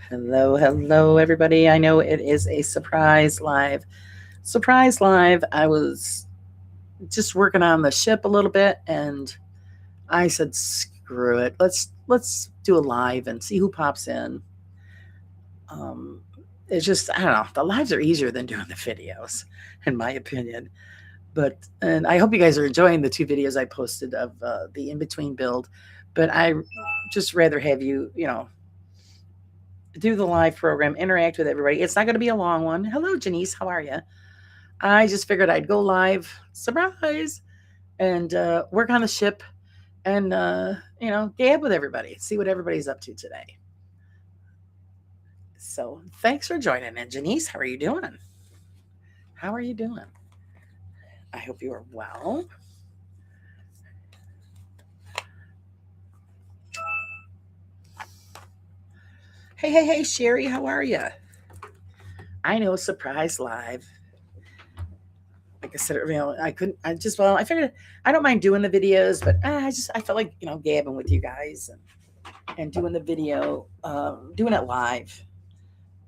Hello, everybody. I know it is a surprise live. Surprise live. I was just working on the ship a little bit, and I said, "Screw it. Let's do a live and see who pops in." Um, it's just I don't know. The lives are easier than doing the videos, in my opinion. And I hope you guys are enjoying the two videos I posted of the in between build. But I just rather have you do the live program, interact with everybody. It's not going to be a long one. Hello, Janice. How are you? I just figured I'd go live, surprise, and work on the ship and, gab with everybody, see what everybody's up to today. So thanks for joining in. Janice, how are you doing? How are you doing? I hope you are well. Hey, Sherry, how are you? I know, surprise live. Like I said, I couldn't, I figured I don't mind doing the videos, but I felt like, gabbing with you guys and doing the video, doing it live.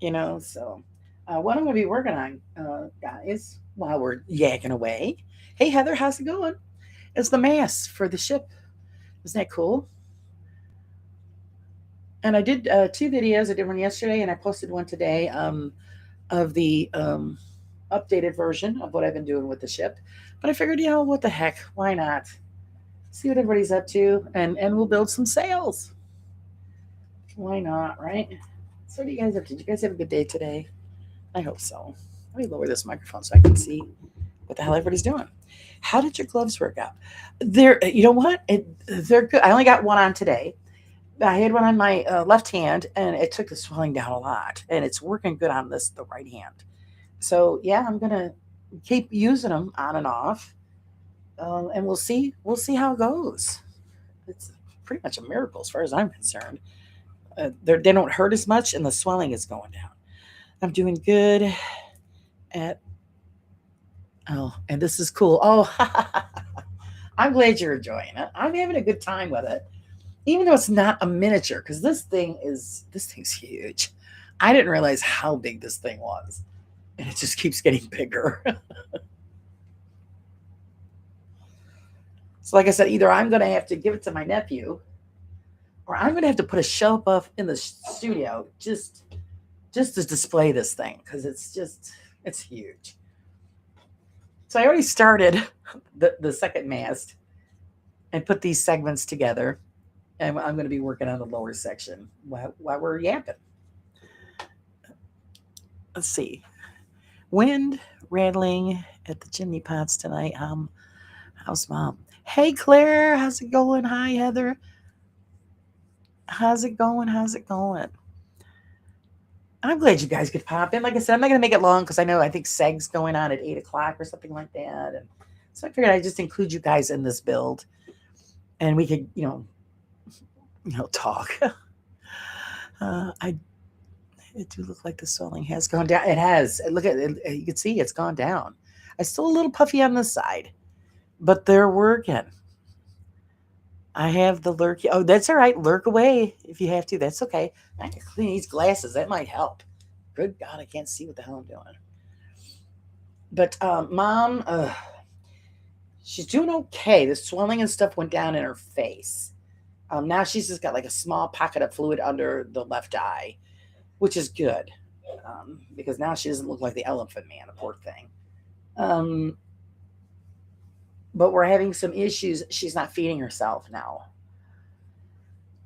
So what I'm going to be working on, guys, while we're yakking away. Hey, Heather, how's it going? It's the mask for the ship. Isn't that cool? And I did two videos. I did one yesterday and I posted one today of the updated version of what I've been doing with the ship. But I figured, what the heck? Why not? See what everybody's up to and we'll build some sales. Why not, right? So what are you guys up to? Did you guys have a good day today? I hope so. Let me lower this microphone so I can see what the hell everybody's doing. How did your gloves work out? You know what? They're good. I only got one on today. I had one on my left hand, and it took the swelling down a lot, and it's working good on the right hand. So yeah, I'm gonna keep using them on and off, and we'll see how it goes. It's pretty much a miracle as far as I'm concerned. They don't hurt as much, and the swelling is going down. I'm doing good at and this is cool. Oh, I'm glad you're enjoying it. I'm having a good time with it, even though it's not a miniature. Because this thing's huge. I didn't realize how big this thing was, and it just keeps getting bigger. So, like I said, either I'm going to have to give it to my nephew, or I'm going to have to put a shelf up in the studio just to display this thing because it's huge. So I already started the second mast and put these segments together. And I'm going to be working on the lower section while we're yapping. Let's see. Wind rattling at the chimney pots tonight. How's mom? Hey, Claire. How's it going? Hi, Heather. How's it going? How's it going? I'm glad you guys could pop in. Like I said, I'm not going to make it long because I think SEG's going on at 8 o'clock or something like that. And so I figured I'd just include you guys in this build and we could, talk. It do look like the swelling has gone down. It has. Look at it. You can see it's gone down. I still a little puffy on this side, but they're working. I have the lurk. Oh, that's all right. Lurk away if you have to. That's okay. I can clean these glasses. That might help. Good God, I can't see what the hell I'm doing. But mom, she's doing okay. The swelling and stuff went down in her face. Now she's just got like a small pocket of fluid under the left eye, which is good because now she doesn't look like the elephant man, the poor thing. Um, but we're having some issues. She's not feeding herself now.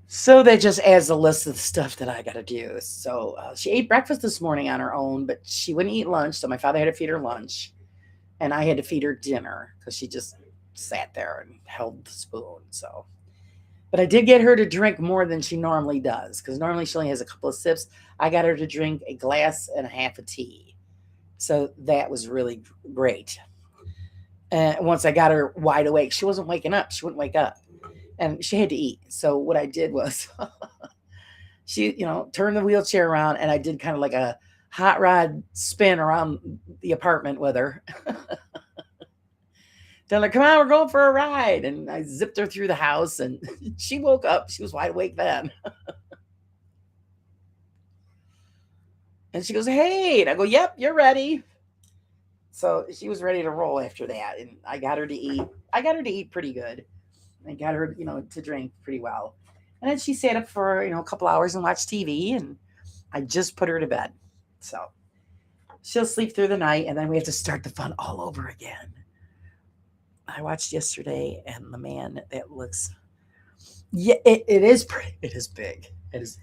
So that just adds a list of stuff that I got to do. So she ate breakfast this morning on her own, but she wouldn't eat lunch. So my father had to feed her lunch, and I had to feed her dinner because she just sat there and held the spoon. So, but I did get her to drink more than she normally does because normally she only has a couple of sips. I got her to drink a glass and a half of tea. So that was really great. And once I got her wide awake, she wasn't waking up. She wouldn't wake up. And she had to eat. So what I did was she, turned the wheelchair around and I did kind of like a hot rod spin around the apartment with her. Telling her, come on, we're going for a ride. And I zipped her through the house and she woke up. She was wide awake then. And she goes, hey. And I go, yep, you're ready. So she was ready to roll after that. And I got her to eat. I got her to eat pretty good. I got her, to drink pretty well. And then she sat up for, a couple hours and watched TV. And I just put her to bed. So she'll sleep through the night. And then we have to start the fun all over again. I watched yesterday, and the man that looks, yeah, it is pretty, it is big. It is.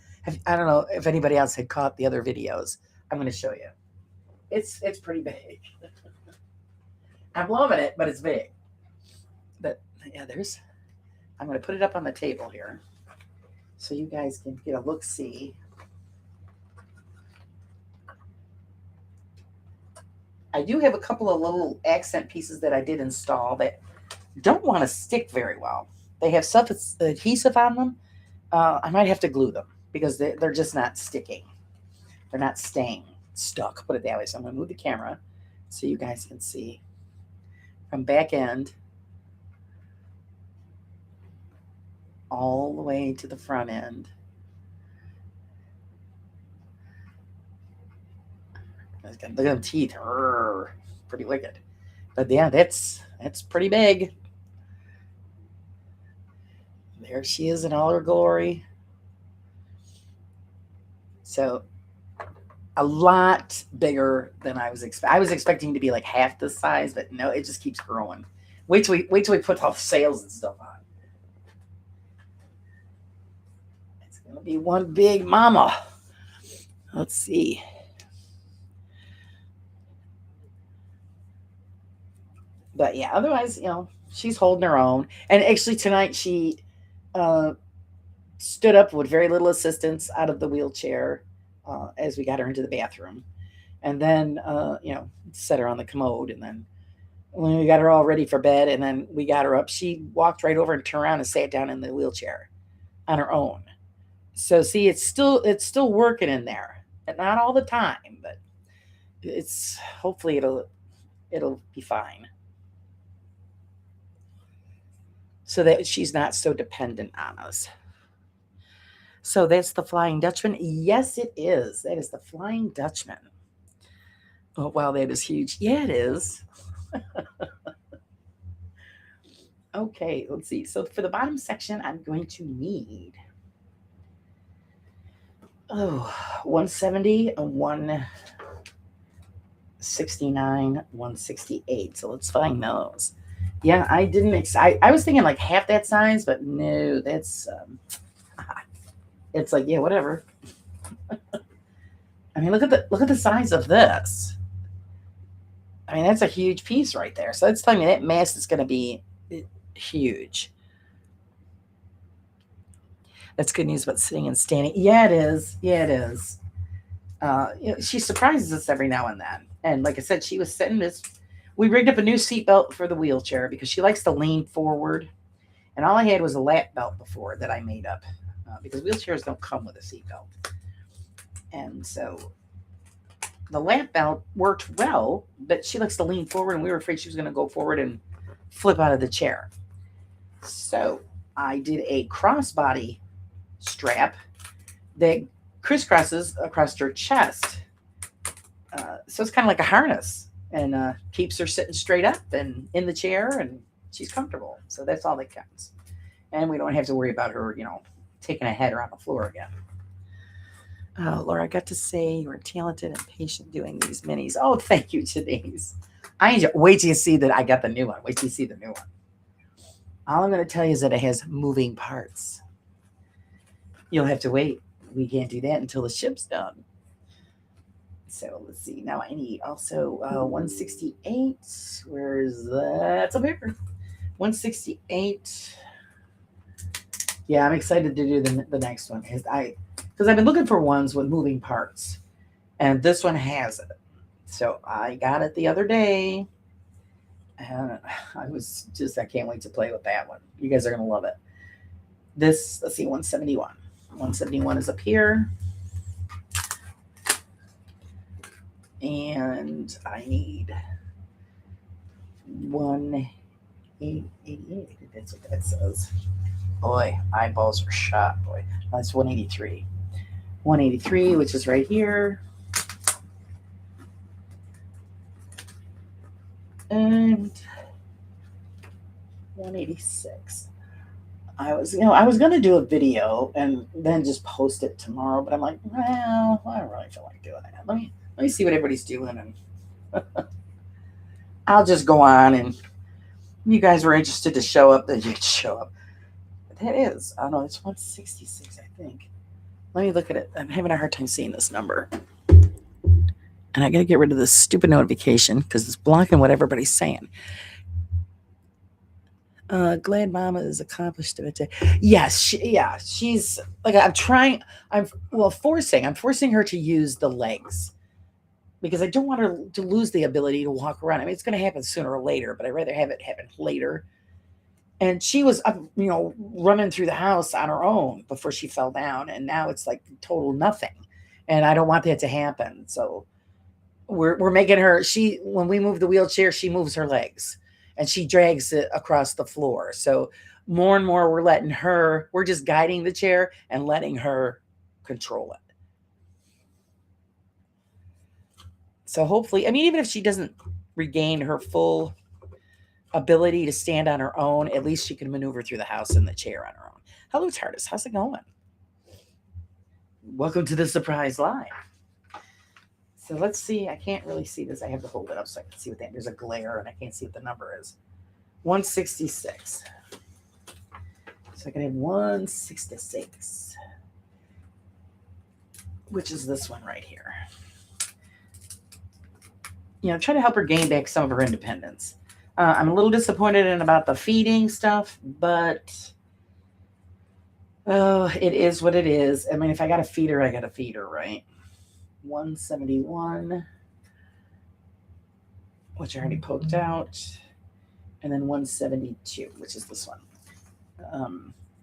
I don't know if anybody else had caught the other videos. I'm going to show you. It's pretty big. I'm loving it, but it's big. But yeah, I'm going to put it up on the table here so you guys can get a look see. I do have a couple of little accent pieces that I did install that don't want to stick very well. They have stuff that's adhesive on them. I might have to glue them because they're just not sticking. They're not staying stuck, put it that way. So I'm going to move the camera so you guys can see from back end all the way to the front end. Look at them teeth. Pretty wicked. But yeah, that's pretty big. There she is in all her glory. So a lot bigger than I was expecting. I was expecting to be like half this size, but no, it just keeps growing. Wait till we put all the sails and stuff on. It's gonna be one big mama. Let's see. But yeah, otherwise, she's holding her own. And actually tonight she stood up with very little assistance out of the wheelchair as we got her into the bathroom. And then, set her on the commode. And then when we got her all ready for bed and then we got her up, she walked right over and turned around and sat down in the wheelchair on her own. So see, it's still working in there. And not all the time, but it's hopefully it'll be fine. So that she's not so dependent on us. So that's the Flying Dutchman. Yes, it is. That is the Flying Dutchman. Oh, wow, that is huge. Yeah, it is. Okay, let's see. So for the bottom section, I'm going to need 170, a 169, 168. So let's find those. Yeah, I didn't. I was thinking like half that size, but no, that's. It's like, yeah, whatever. I mean, look at the size of this. I mean, that's a huge piece right there. So that's telling me that mast is going to be huge. That's good news about sitting and standing. Yeah, it is. Yeah, it is. She surprises us every now and then. And like I said, she was sitting this. We rigged up a new seatbelt for the wheelchair because she likes to lean forward. And all I had was a lap belt before that I made up because wheelchairs don't come with a seatbelt. And so the lap belt worked well, but she likes to lean forward, and we were afraid she was going to go forward and flip out of the chair. So I did a crossbody strap that crisscrosses across her chest. So it's kind of like a harness and keeps her sitting straight up and in the chair, and she's comfortable. So that's all that counts. And we don't have to worry about her, taking a header on the floor again. Oh, Laura, I got to say you were talented and patient doing these minis. Oh, thank you, Denise. I enjoy. Wait till you see that I got the new one. Wait till you see the new one. All I'm going to tell you is that it has moving parts. You'll have to wait. We can't do that until the ship's done. So let's see. Now I need also 168. Where's that? It's up here. 168. Yeah, I'm excited to do the next one. Because I've been looking for ones with moving parts. And this one has it. So I got it the other day. And I can't wait to play with that one. You guys are going to love it. Let's see, 171. 171 is up here. And I need 188. That's what that says. Boy, eyeballs are shot, boy. That's 183. 183, which is right here. And 186. I was gonna do a video and then just post it tomorrow, but I'm like, well, I don't really feel like doing that. Let me see what everybody's doing, and I'll just go on. And you guys were interested to show up, then you can show up. But that is, I don't know, it's 166, I think. Let me look at it. I'm having a hard time seeing this number, and I got to get rid of this stupid notification because it's blocking what everybody's saying. Glad Mama is accomplished it. Yes, she's like I'm forcing her to use the legs because I don't want her to lose the ability to walk around. I mean, it's going to happen sooner or later, but I'd rather have it happen later. And she was up, running through the house on her own before she fell down, and now it's like total nothing. And I don't want that to happen. So we're making her, when we move the wheelchair, she moves her legs and she drags it across the floor. So more and more we're just guiding the chair and letting her control it. So hopefully, I mean, even if she doesn't regain her full ability to stand on her own, at least she can maneuver through the house in the chair on her own. Hello, TARDIS. How's it going? Welcome to the surprise live. So let's see. I can't really see this. I have to hold it up so I can see what that. There's a glare and I can't see what the number is. 166. So I can have 166, which is this one right here. Try to help her gain back some of her independence. I'm a little disappointed about the feeding stuff, but it is what it is. I mean, if I got to feed her, I got to feed her, right? 171, which I already poked out, and then 172, which is this one.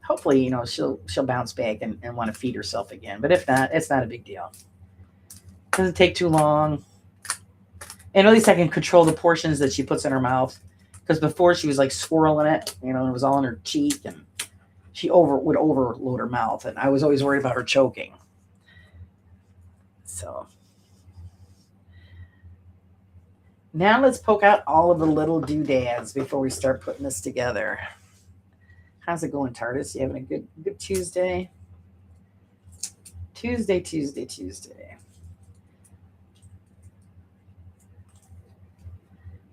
Hopefully, she'll bounce back and want to feed herself again. But if not, it's not a big deal. Doesn't take too long. And at least I can control the portions that she puts in her mouth. Because before she was like swirling it, and it was all in her cheek, and she would overload her mouth, and I was always worried about her choking. So now let's poke out all of the little doodads before we start putting this together. How's it going, TARDIS? You having a good Tuesday? Tuesday.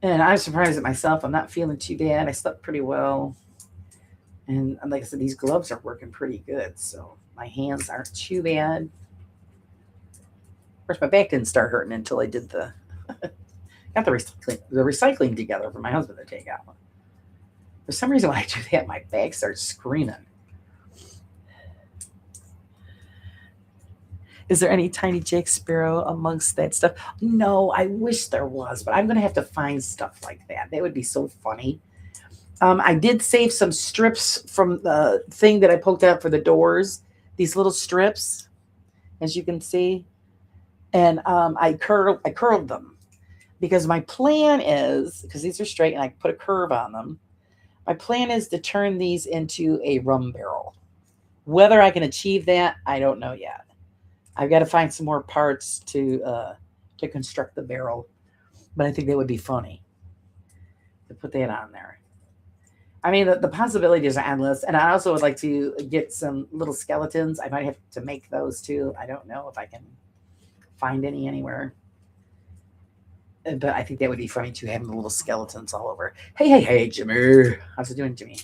And I'm surprised at myself. I'm not feeling too bad. I slept pretty well. And like I said, these gloves are working pretty good. So my hands aren't too bad. Of course, my back didn't start hurting until I did got the recycling together for my husband to take out. For some reason, when I do that, my back starts screaming. Is there any tiny Jake Sparrow amongst that stuff? No, I wish there was, but I'm going to have to find stuff like that. That would be so funny. I did save some strips from the thing that I poked out for the doors. These little strips, as you can see. And I curled them. Because my plan is, because these are straight and I put a curve on them, my plan is to turn these into a rum barrel. Whether I can achieve that, I don't know yet. I've got to find some more parts to construct the barrel, but I think that would be funny to put that on there. I mean, the possibilities are endless, and I also would like to get some little skeletons. I might have to make those too. I don't know if I can find any anywhere, but I think that would be funny to have the little skeletons all over. Hey, Jimmy. How's it doing, Jimmy?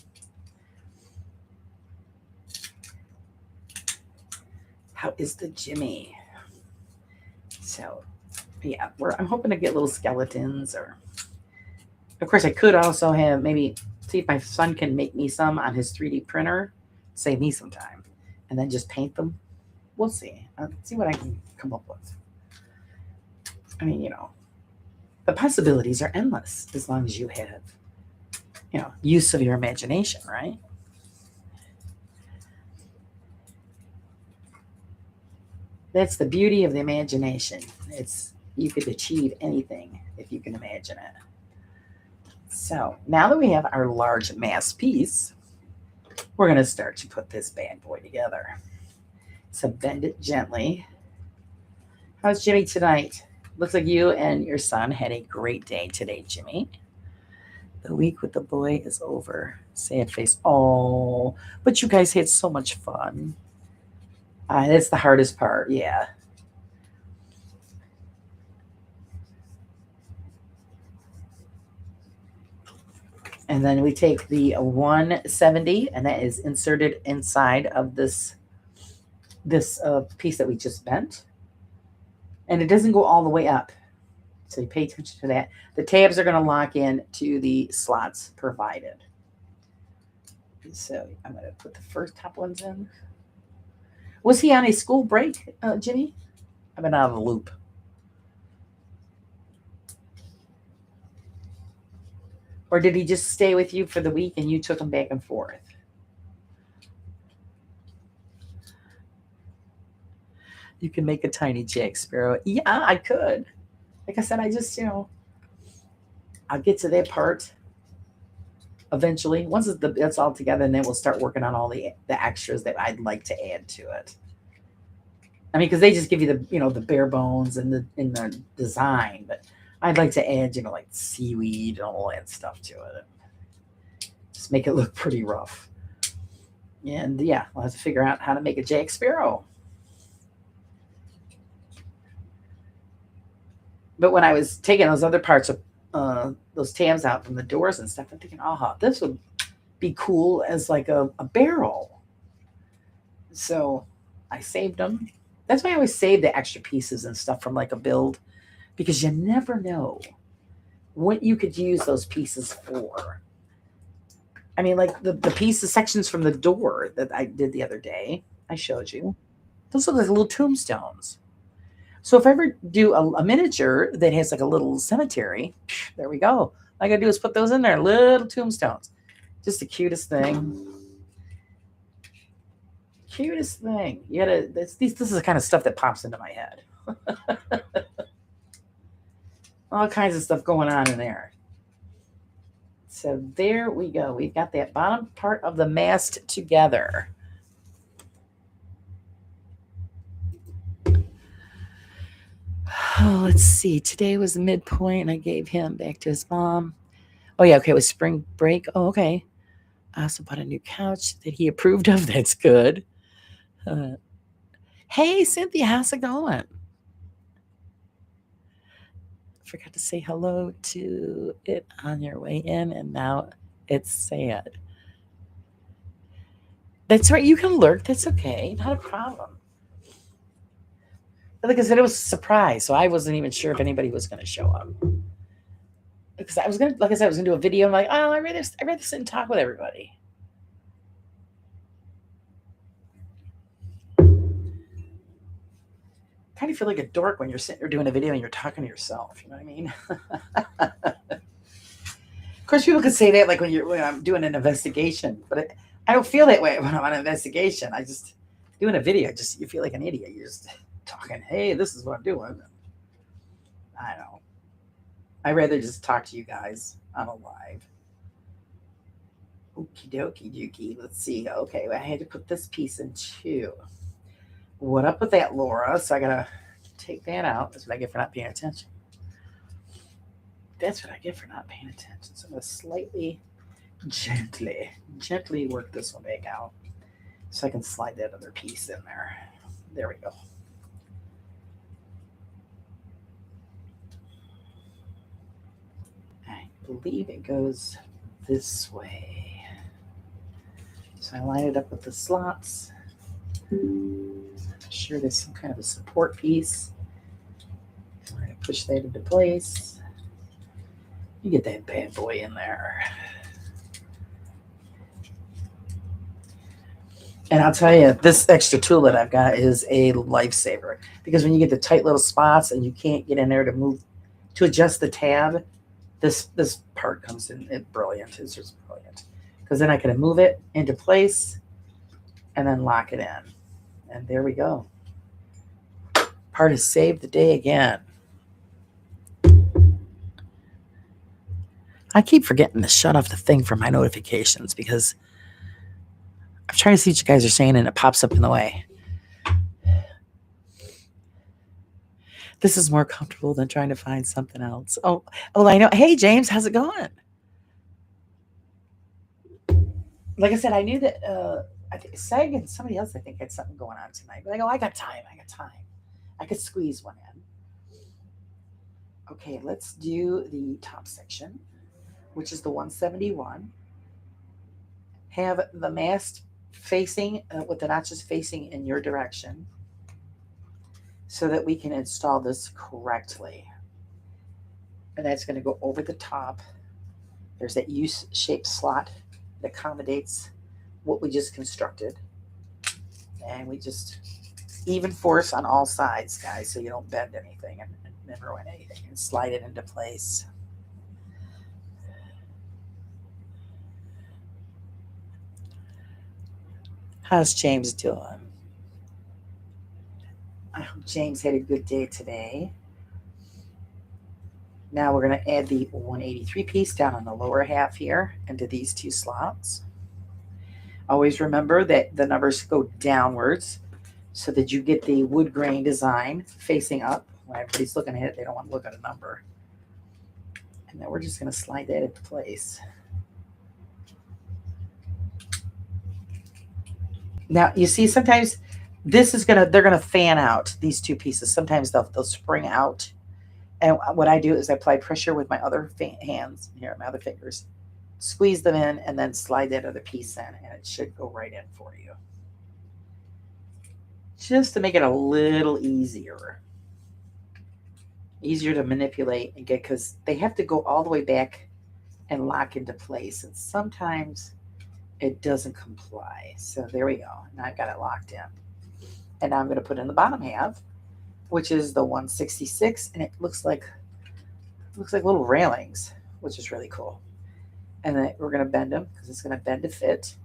How is the Jimmy? So, yeah, I'm hoping to get little skeletons, or of course I could also have maybe see if my son can make me some on his 3D printer, save me some time, and then just paint them. We'll see. I'll see what I can come up with. I mean, the possibilities are endless as long as you have, use of your imagination, right? That's the beauty of the imagination. You could achieve anything if you can imagine it. So now that we have our large mass piece, we're going to start to put this bad boy together. So bend it gently. How's Jimmy tonight? Looks like you and your son had a great day today, Jimmy. The week with the boy is over. Sad face. Oh, but you guys had so much fun. That's the hardest part. Yeah. And then we take the 170, and that is inserted inside of this piece that we just bent. And it doesn't go all the way up. So you pay attention to that. The tabs are going to lock in to the slots provided. So I'm going to put the first top ones in. Was he on a school break, Jimmy? I've been out of the loop. Or did he just stay with you for the week and you took him back and forth? You can make a tiny Jack Sparrow. Yeah, I could. Like I said, I just, I'll get to that part eventually. Once it's all together, and then we'll start working on all the extras that I'd like to add to it. I mean, because they just give you the bare bones and the design, but I'd like to add like seaweed and all that stuff to it. Just make it look pretty rough. And yeah, we'll have to figure out how to make a Jack Sparrow. But when I was taking those other parts of those tabs out from the doors and stuff, I'm thinking, oh, this would be cool as like a barrel. So I saved them. That's why I always save the extra pieces and stuff from like a build, because you never know what you could use those pieces for. I mean, like the pieces, sections from the door that I did the other day, I showed you. Those look like little tombstones. So if I ever do a miniature that has like a little cemetery, there we go. All I gotta do is put those in there, little tombstones. Just the cutest thing. Cutest thing. You gotta. This is the kind of stuff that pops into my head. All kinds of stuff going on in there. So there we go. We've got that bottom part of the mast together. Oh, let's see. Today was the midpoint, and I gave him back to his mom. Oh, yeah. Okay. It was spring break. Oh, okay. I also bought a new couch that he approved of. That's good. Hey, Cynthia, how's it going? Forgot to say hello to it on your way in, and now it's sad. That's right. You can lurk. That's okay. Not a problem. Like I said, it was a surprise, so I wasn't even sure if anybody was going to show up. Because I was gonna, like I said, I was gonna do a video. I'm like, oh, I'd rather sit and talk with everybody. Kind of feel like a dork when you're sitting there doing a video and you're talking to yourself. You know what I mean? Of course, people could say that like when I'm doing an investigation, but I don't feel that way when I'm on an investigation. I just doing a video. Just you feel like an idiot. You're just talking. Hey, this is what I'm doing. I know. I'd rather just talk to you guys on a live. Okie dokie dookie. Let's see. Okay, I had to put this piece in too. What up with that, Laura? So I gotta take that out. That's what I get for not paying attention. That's what I get for not paying attention. So I'm gonna slightly, gently work this one back out so I can slide that other piece in there. There we go. I believe it goes this way. So I line it up with the slots. Sure there's some kind of a support piece. We're going to push that into place. You get that bad boy in there. And I'll tell you, this extra tool that I've got is a lifesaver, because when you get the tight little spots and you can't get in there to adjust the tab, this part comes in brilliant. It's just brilliant, because then I can move it into place and then lock it in. And there we go. Part has saved the day again. I keep forgetting to shut off the thing for my notifications because I'm trying to see what you guys are saying and it pops up in the way. This is more comfortable than trying to find something else. Oh, I know. Hey, James, how's it going? like I said, I knew that I think Seg and somebody else I think had something going on tonight. But I go, I got time. I got time. I could squeeze one in. Okay, let's do the top section, which is the 171. Have the mast facing with the notches facing in your direction so that we can install this correctly. And that's going to go over the top. There's that U-shaped slot that accommodates what we just constructed. And we just even force on all sides, guys, so you don't bend anything and ruin anything, and slide it into place. How's James doing? I hope James had a good day today. Now we're going to add the 183 piece down on the lower half here into these two slots. Always remember that the numbers go downwards so that you get the wood grain design facing up. When everybody's looking at it, they don't want to look at a number. And then we're just going to slide that into place. Now, you see, sometimes they're gonna fan out these two pieces. Sometimes they'll spring out. And what I do is I apply pressure with my other hands here, my other fingers, squeeze them in, and then slide that other piece in, and it should go right in for you. Just to make it a little easier to manipulate and get, because they have to go all the way back and lock into place. And sometimes it doesn't comply. So there we go. Now I've got it locked in. And now I'm going to put in the bottom half, which is the 166, and it looks like little railings, which is really cool. And then we're going to bend them because it's going to bend to fit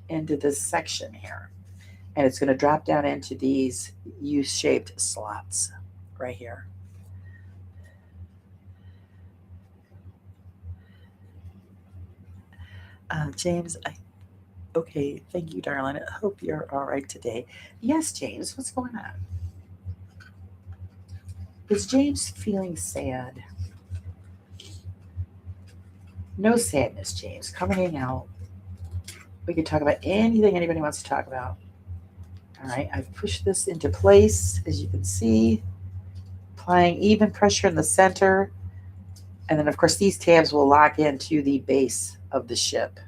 into this section here. And it's going to drop down into these U-shaped slots right here. James, okay, thank you, darling. I hope you're all right today. Yes, James, what's going on? Is James feeling sad? No sadness, James. Come hang out. We can talk about anything anybody wants to talk about. All right, I've pushed this into place, as you can see, applying even pressure in the center. And then, of course, these tabs will lock into the base of the ship.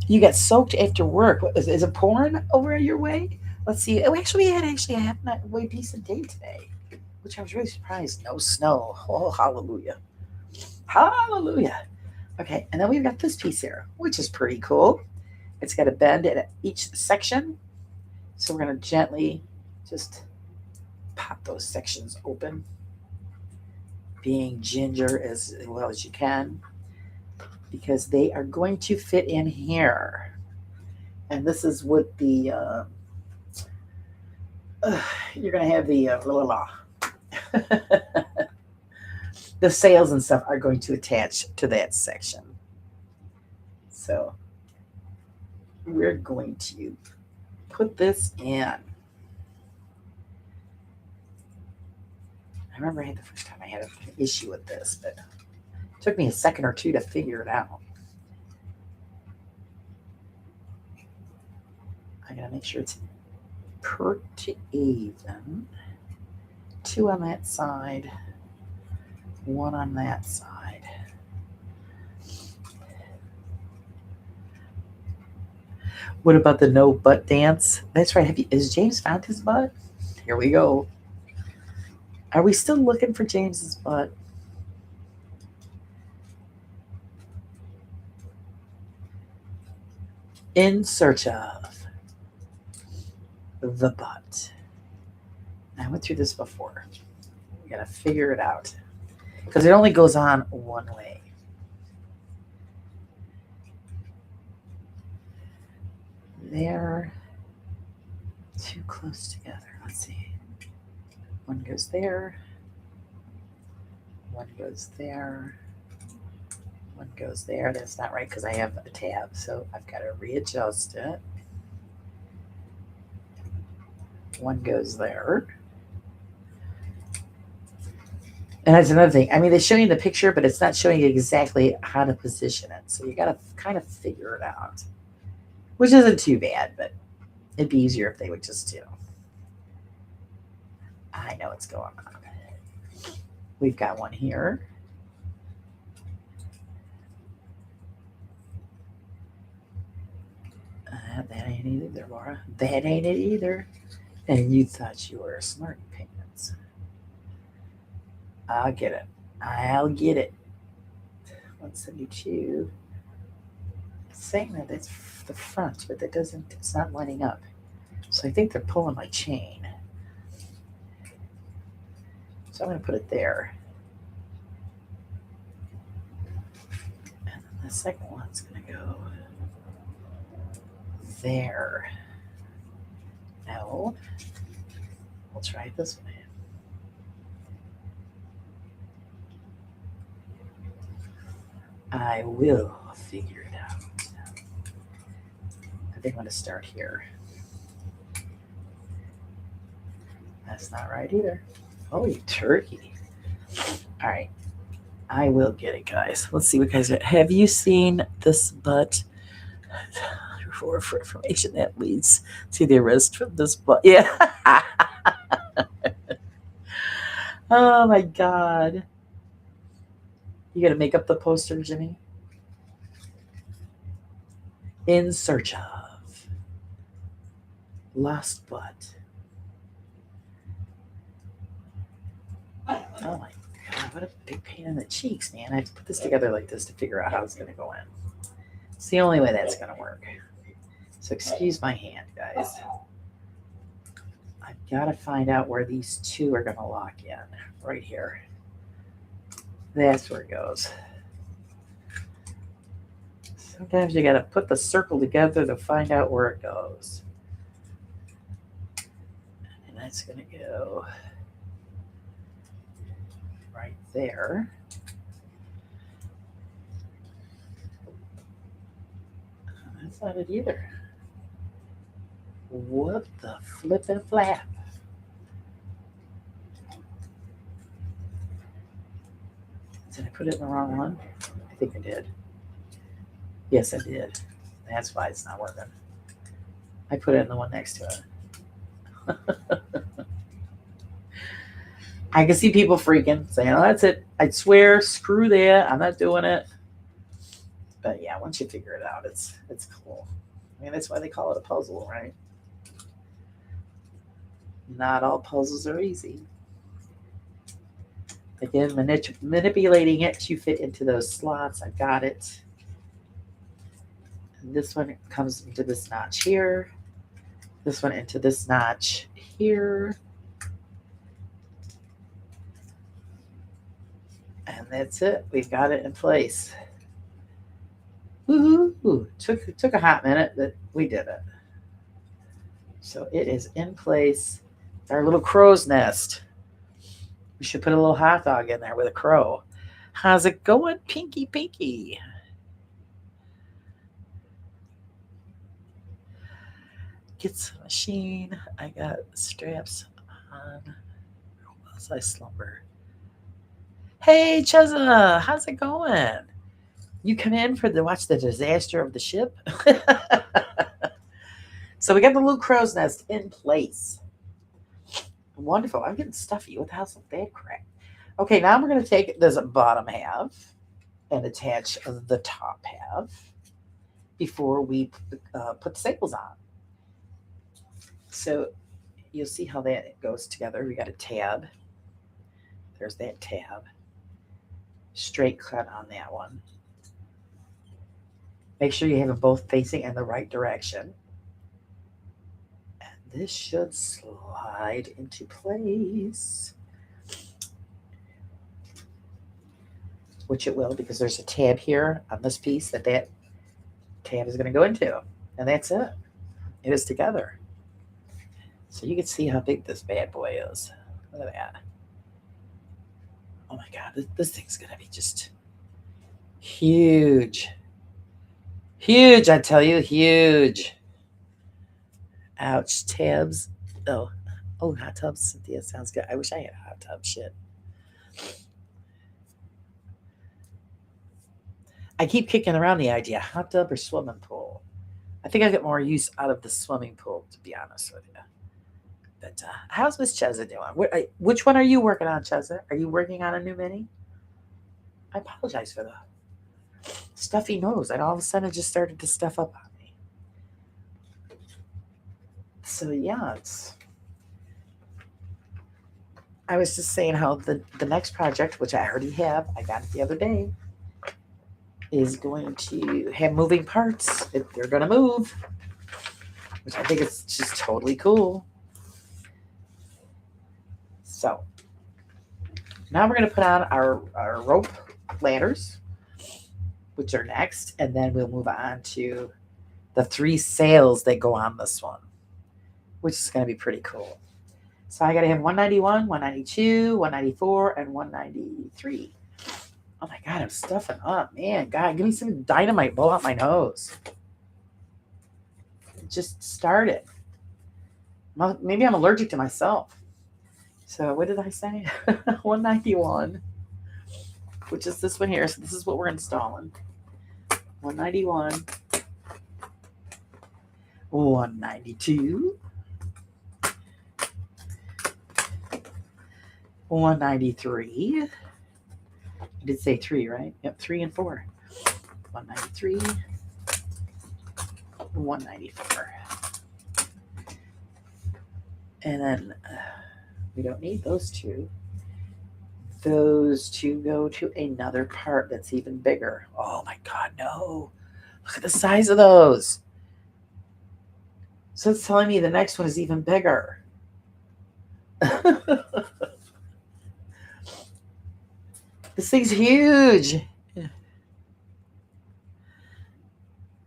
You got soaked after work. Is it pouring over your way? Let's see. Oh, actually, we had a halfway decent day today, which I was really surprised. No snow. Oh, hallelujah. Hallelujah. Okay, and then we've got this piece here, which is pretty cool. It's got a bend at each section. So we're going to gently just pop those sections open, being ginger as well as you can, because they are going to fit in here. And this is what the you're going to have the the sails and stuff are going to attach to that section. So we're going to put this in. I remember the first time I had an issue with this, but it took me a second or two to figure it out. I gotta make sure it's pretty even. 2 on that side, 1 on that side. What about the no butt dance? That's right. Is James found his butt? Here we go. Are we still looking for James's butt? In search of the butt. I went through this before. We gotta figure it out because it only goes on one way. They're too close together. Let's see. One goes there. One goes there. One goes there. That's not right because I have a tab, so I've got to readjust it. One goes there. And that's another thing. I mean, they show you the picture, but it's not showing you exactly how to position it. So you got to kind of figure it out, which isn't too bad, but it'd be easier if they would just, I know what's going on. We've got one here. That ain't it either, Laura. That ain't it either. And you thought you were a smart pants. I'll get it. I'll get it. 172. It's saying that it's the front, but that doesn't, it's not lining up. So I think they're pulling my chain. So I'm going to put it there. And then the second one's going to go there. No. We'll try it this way. I will figure it out. I think I'm going to start here. That's not right either. Oh, you turkey. All right. I will get it, guys. Let's see what guys are. Have you seen this butt? For information that leads to the arrest from this butt. Yeah. Oh my God. You got to make up the poster, Jimmy. In search of lost butt. Oh my God, what a big pain in the cheeks, man. I have to put this together like this to figure out how it's going to go in. It's the only way that's going to work. So excuse my hand, guys. I've got to find out where these two are going to lock in. Right here. That's where it goes. Sometimes you got to put the circle together to find out where it goes. And that's going to go right there. That's not it either. What the flippin' flap? Did I put it in the wrong one? I think I did. Yes, I did. That's why it's not working. I put it in the one next to it. I can see people freaking, saying, oh, that's it. I swear, screw that. I'm not doing it. But yeah, once you figure it out, it's cool. I mean, that's why they call it a puzzle, right? Not all puzzles are easy. Again, manipulating it to fit into those slots. I've got it. And this one comes into this notch here. This one into this notch here. And that's it. We've got it in place. Woohoo! Took a hot minute, but we did it. So it is in place. Our little crow's nest. We should put a little hot dog in there with a crow. How's it going, Pinky Pinky? Get some machine. I got straps on. As I slumber. Hey, Cheza, how's it going? You come in for the watch the disaster of the ship? So we got the little crow's nest in place. Wonderful. I'm getting stuffy. What the hell's that crap? Okay, now we're going to take this bottom half and attach the top half before we put the staples on. So you'll see how that goes together. We got a tab. There's that tab. Straight cut on that one. Make sure you have them both facing in the right direction. And this should slide into place. Which it will, because there's a tab here on this piece that tab is going to go into. And that's it. It is together. So you can see how big this bad boy is. Look at that. Oh my God, this thing's going to be just huge. Huge, I tell you, huge. Ouch, tabs. Oh, hot tubs. Cynthia, sounds good. I wish I had a hot tub. Shit. I keep kicking around the idea, hot tub or swimming pool. I think I get more use out of the swimming pool, to be honest with you. But how's Miss Cheza doing? Which one are you working on, Cheza? Are you working on a new mini? I apologize for the stuffy nose. And all of a sudden it just started to stuff up on me. So yeah, it's. I was just saying how the next project, which I already have, I got it the other day, is going to have moving parts. They're going to move, which I think is just totally cool. So now we're going to put on our rope ladders, which are next, and then we'll move on to the 3 sails that go on this one, which is going to be pretty cool. So I got to have 191, 192, 194, and 193. Oh my God, I'm stuffing up. Man, God, give me some dynamite. Blow out my nose. It just started. Maybe I'm allergic to myself. So what did I say? 191, which is this one here. So this is what we're installing. 191, 192, 193. You did say 3, right? Yep, 3 and 4. 193, 194. And then we don't need those 2. Those 2 go to another part that's even bigger. Oh my God, no. Look at the size of those. So it's telling me the next one is even bigger. This thing's huge.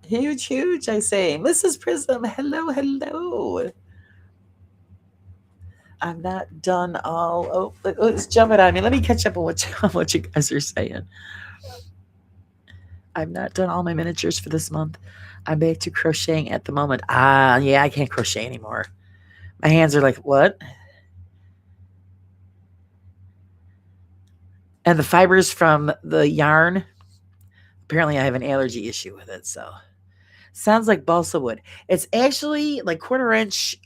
Huge, huge, I say. Mrs. Prism, hello, hello. I'm not done all. Oh, it's jumping on me. Let me catch up on what you guys are saying. I'm not done all my miniatures for this month. I'm back to crocheting at the moment. Yeah, I can't crochet anymore. My hands are like, what? And the fibers from the yarn, apparently I have an allergy issue with it, so. Sounds like balsa wood. It's actually like 1/4 inch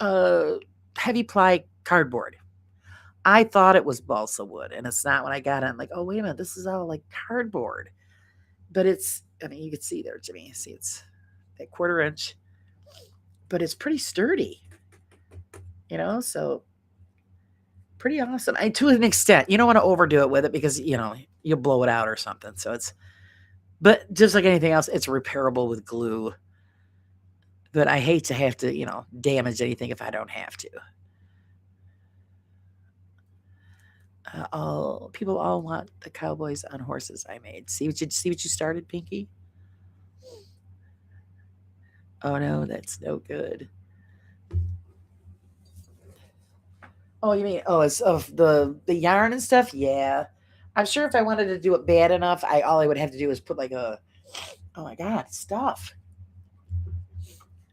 heavy ply cardboard. I thought it was balsa wood, and it's not when I got it. I'm like, oh, wait a minute, this is all like cardboard. But it's, I mean, you can see there, Jimmy. See, it's that 1/4 inch, but it's pretty sturdy, so pretty awesome. And to an extent, you don't want to overdo it with it because, you'll blow it out or something. So but just like anything else, it's repairable with glue. But I hate to have to, damage anything if I don't have to. People all want the cowboys on horses I made. See what you started, Pinky? Oh no, that's no good. Oh, you mean it's of the yarn and stuff? Yeah. I'm sure if I wanted to do it bad enough, all I would have to do is put like oh my God, stuff.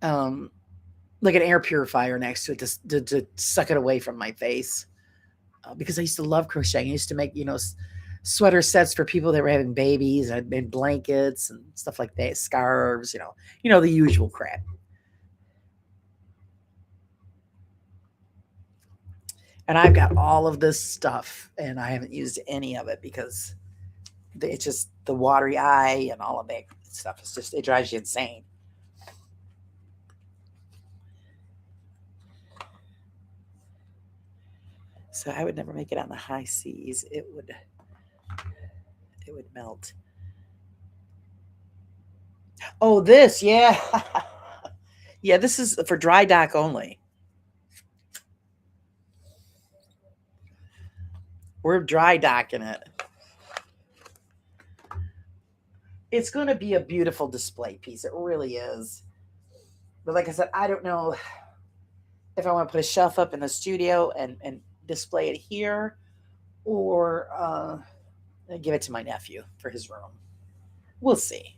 Like an air purifier next to it to suck it away from my face. Because I used to love crocheting. I used to make, sweater sets for people that were having babies. I made blankets and stuff like that, scarves, the usual crap. And I've got all of this stuff, and I haven't used any of it because it's just the watery eye and all of that stuff. It drives you insane. So I would never make it on the high seas. It would melt. Oh, this, yeah. Yeah, this is for dry dock only. We're dry docking it. It's going to be a beautiful display piece. It really is. But like I said, I don't know if I want to put a shelf up in the studio and display it here or give it to my nephew for his room. We'll see.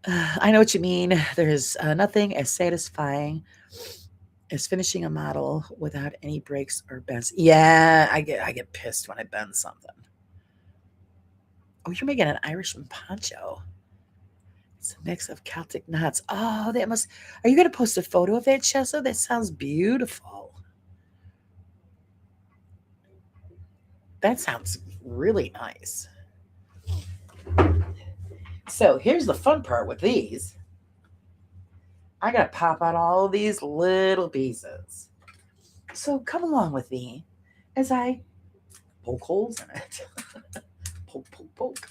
I know what you mean. There's nothing as satisfying is finishing a model without any breaks or bends. Yeah, I get pissed when I bend something. Oh, you're making an Irishman poncho. It's a mix of Celtic knots. Oh, that must. Are you going to post a photo of that, Chessa? That sounds beautiful. That sounds really nice. So here's the fun part with these. I got to pop out all these little pieces. So come along with me as I poke holes in it. Poke, poke, poke.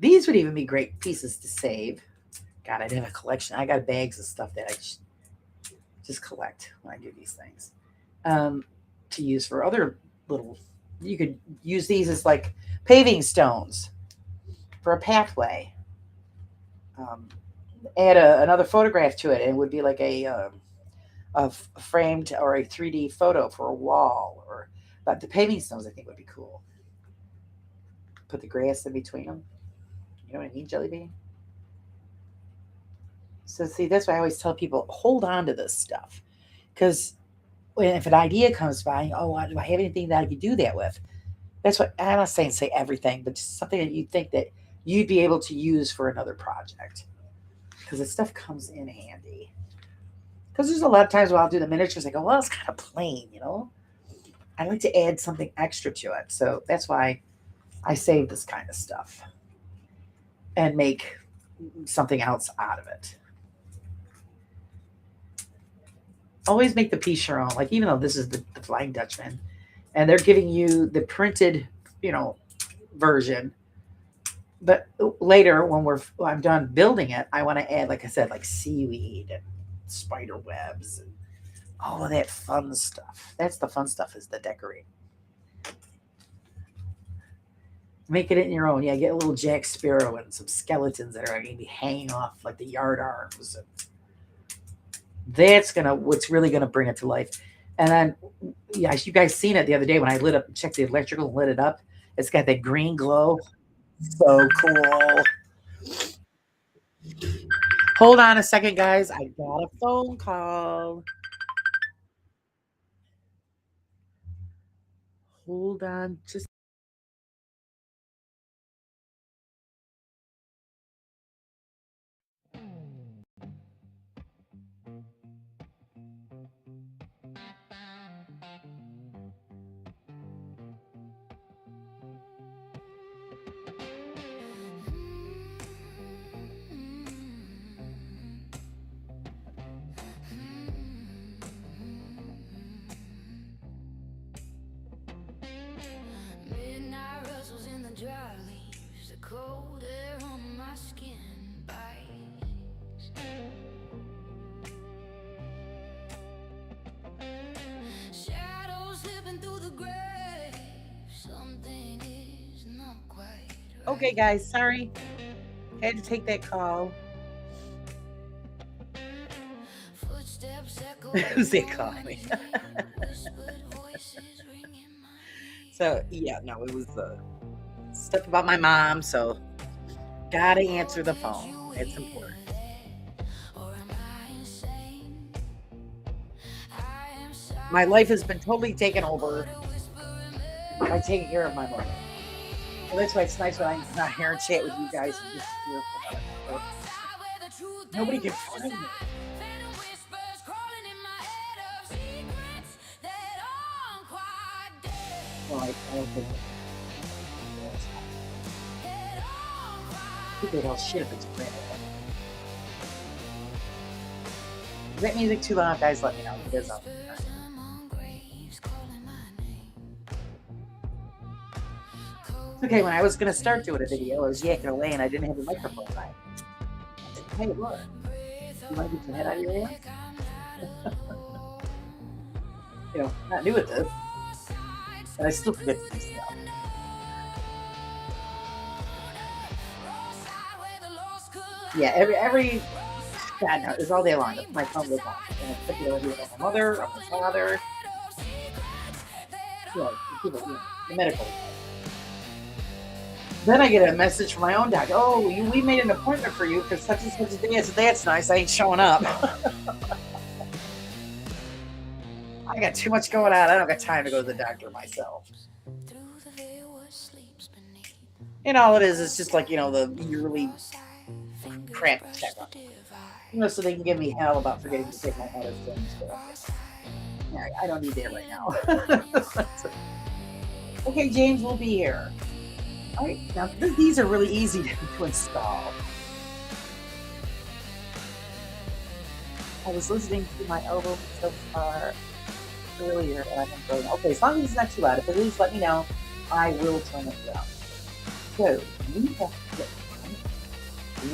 These would even be great pieces to save. God, I'd have a collection. I got bags of stuff that I just collect when I do these things. To use for other little, you could use these as like paving stones for a pathway. Um, add another photograph to it, and it would be like a framed or a 3D photo for a wall. Or but the paving stones, I think, would be cool. Put the grass in between them. You know what I mean, Jelly Bean? So see, that's why I always tell people hold on to this stuff because if an idea comes by, oh, do I have anything that I could do that with? That's what I'm not saying say everything, but just something that you think that you'd be able to use for another project because the stuff comes in handy. Because there's a lot of times when I'll do the miniatures, I go, well, it's kind of plain, you know. I like to add something extra to it, so that's why I save this kind of stuff and make something else out of it. Always make the piece your own. Like even though this is the Flying Dutchman, and they're giving you the printed, you know, version. But later, when I'm done building it, I want to add, like I said, like seaweed and spider webs and all of that fun stuff. That's the fun stuff is the decorating. Make it in your own. Yeah, get a little Jack Sparrow and some skeletons that are going to be hanging off like the yard arms. And that's what's really gonna bring it to life. And then, yeah, you guys seen it the other day when I lit up, checked the electrical, and lit it up. It's got that green glow. So cool. Hold on a second, guys. I got a phone call. Hold on, just. Midnight rustles in the dry leaves. The cold air on my skin bites. Shadows slipping through the grave. Something is not quite right. Okay, guys, sorry. Had to take that call. Who's that calling me? So yeah, no, it was stuff about my mom. So gotta answer the phone. It's important. My life has been totally taken over by taking care of my mother. So that's why it's nice when I'm not here and chat with you guys and just hear from it. Nobody can find me. Well, I don't think people don't shit if it's brand. Is that music too loud, guys? Let me know. It is up. Okay, when I was gonna start doing a video, I was yakking away and I didn't have a microphone right. Hey, look. You want to get your head out of your ear? You know, not new at this. But I still forget to do stuff. Yeah, every God, no, it's all day long. My phone goes on. And it's particularly about my mother or my father. Yeah, people, the medical. Then I get a message from my own doctor. Oh, we made an appointment for you for such and such a day. I said, that's nice. I ain't showing up. I got too much going on. I don't got time to go to the doctor myself. And all it is just like, the yearly crap checkup. So they can give me hell about forgetting to take my medicine and stuff. Yeah, I don't need that right now. Okay, James will be here. All right, now these are really easy to install. I was listening to my album so far earlier, and I'm enjoying it. Okay, as long as it's not too loud, if it is, let me know. I will turn it down. So we have to get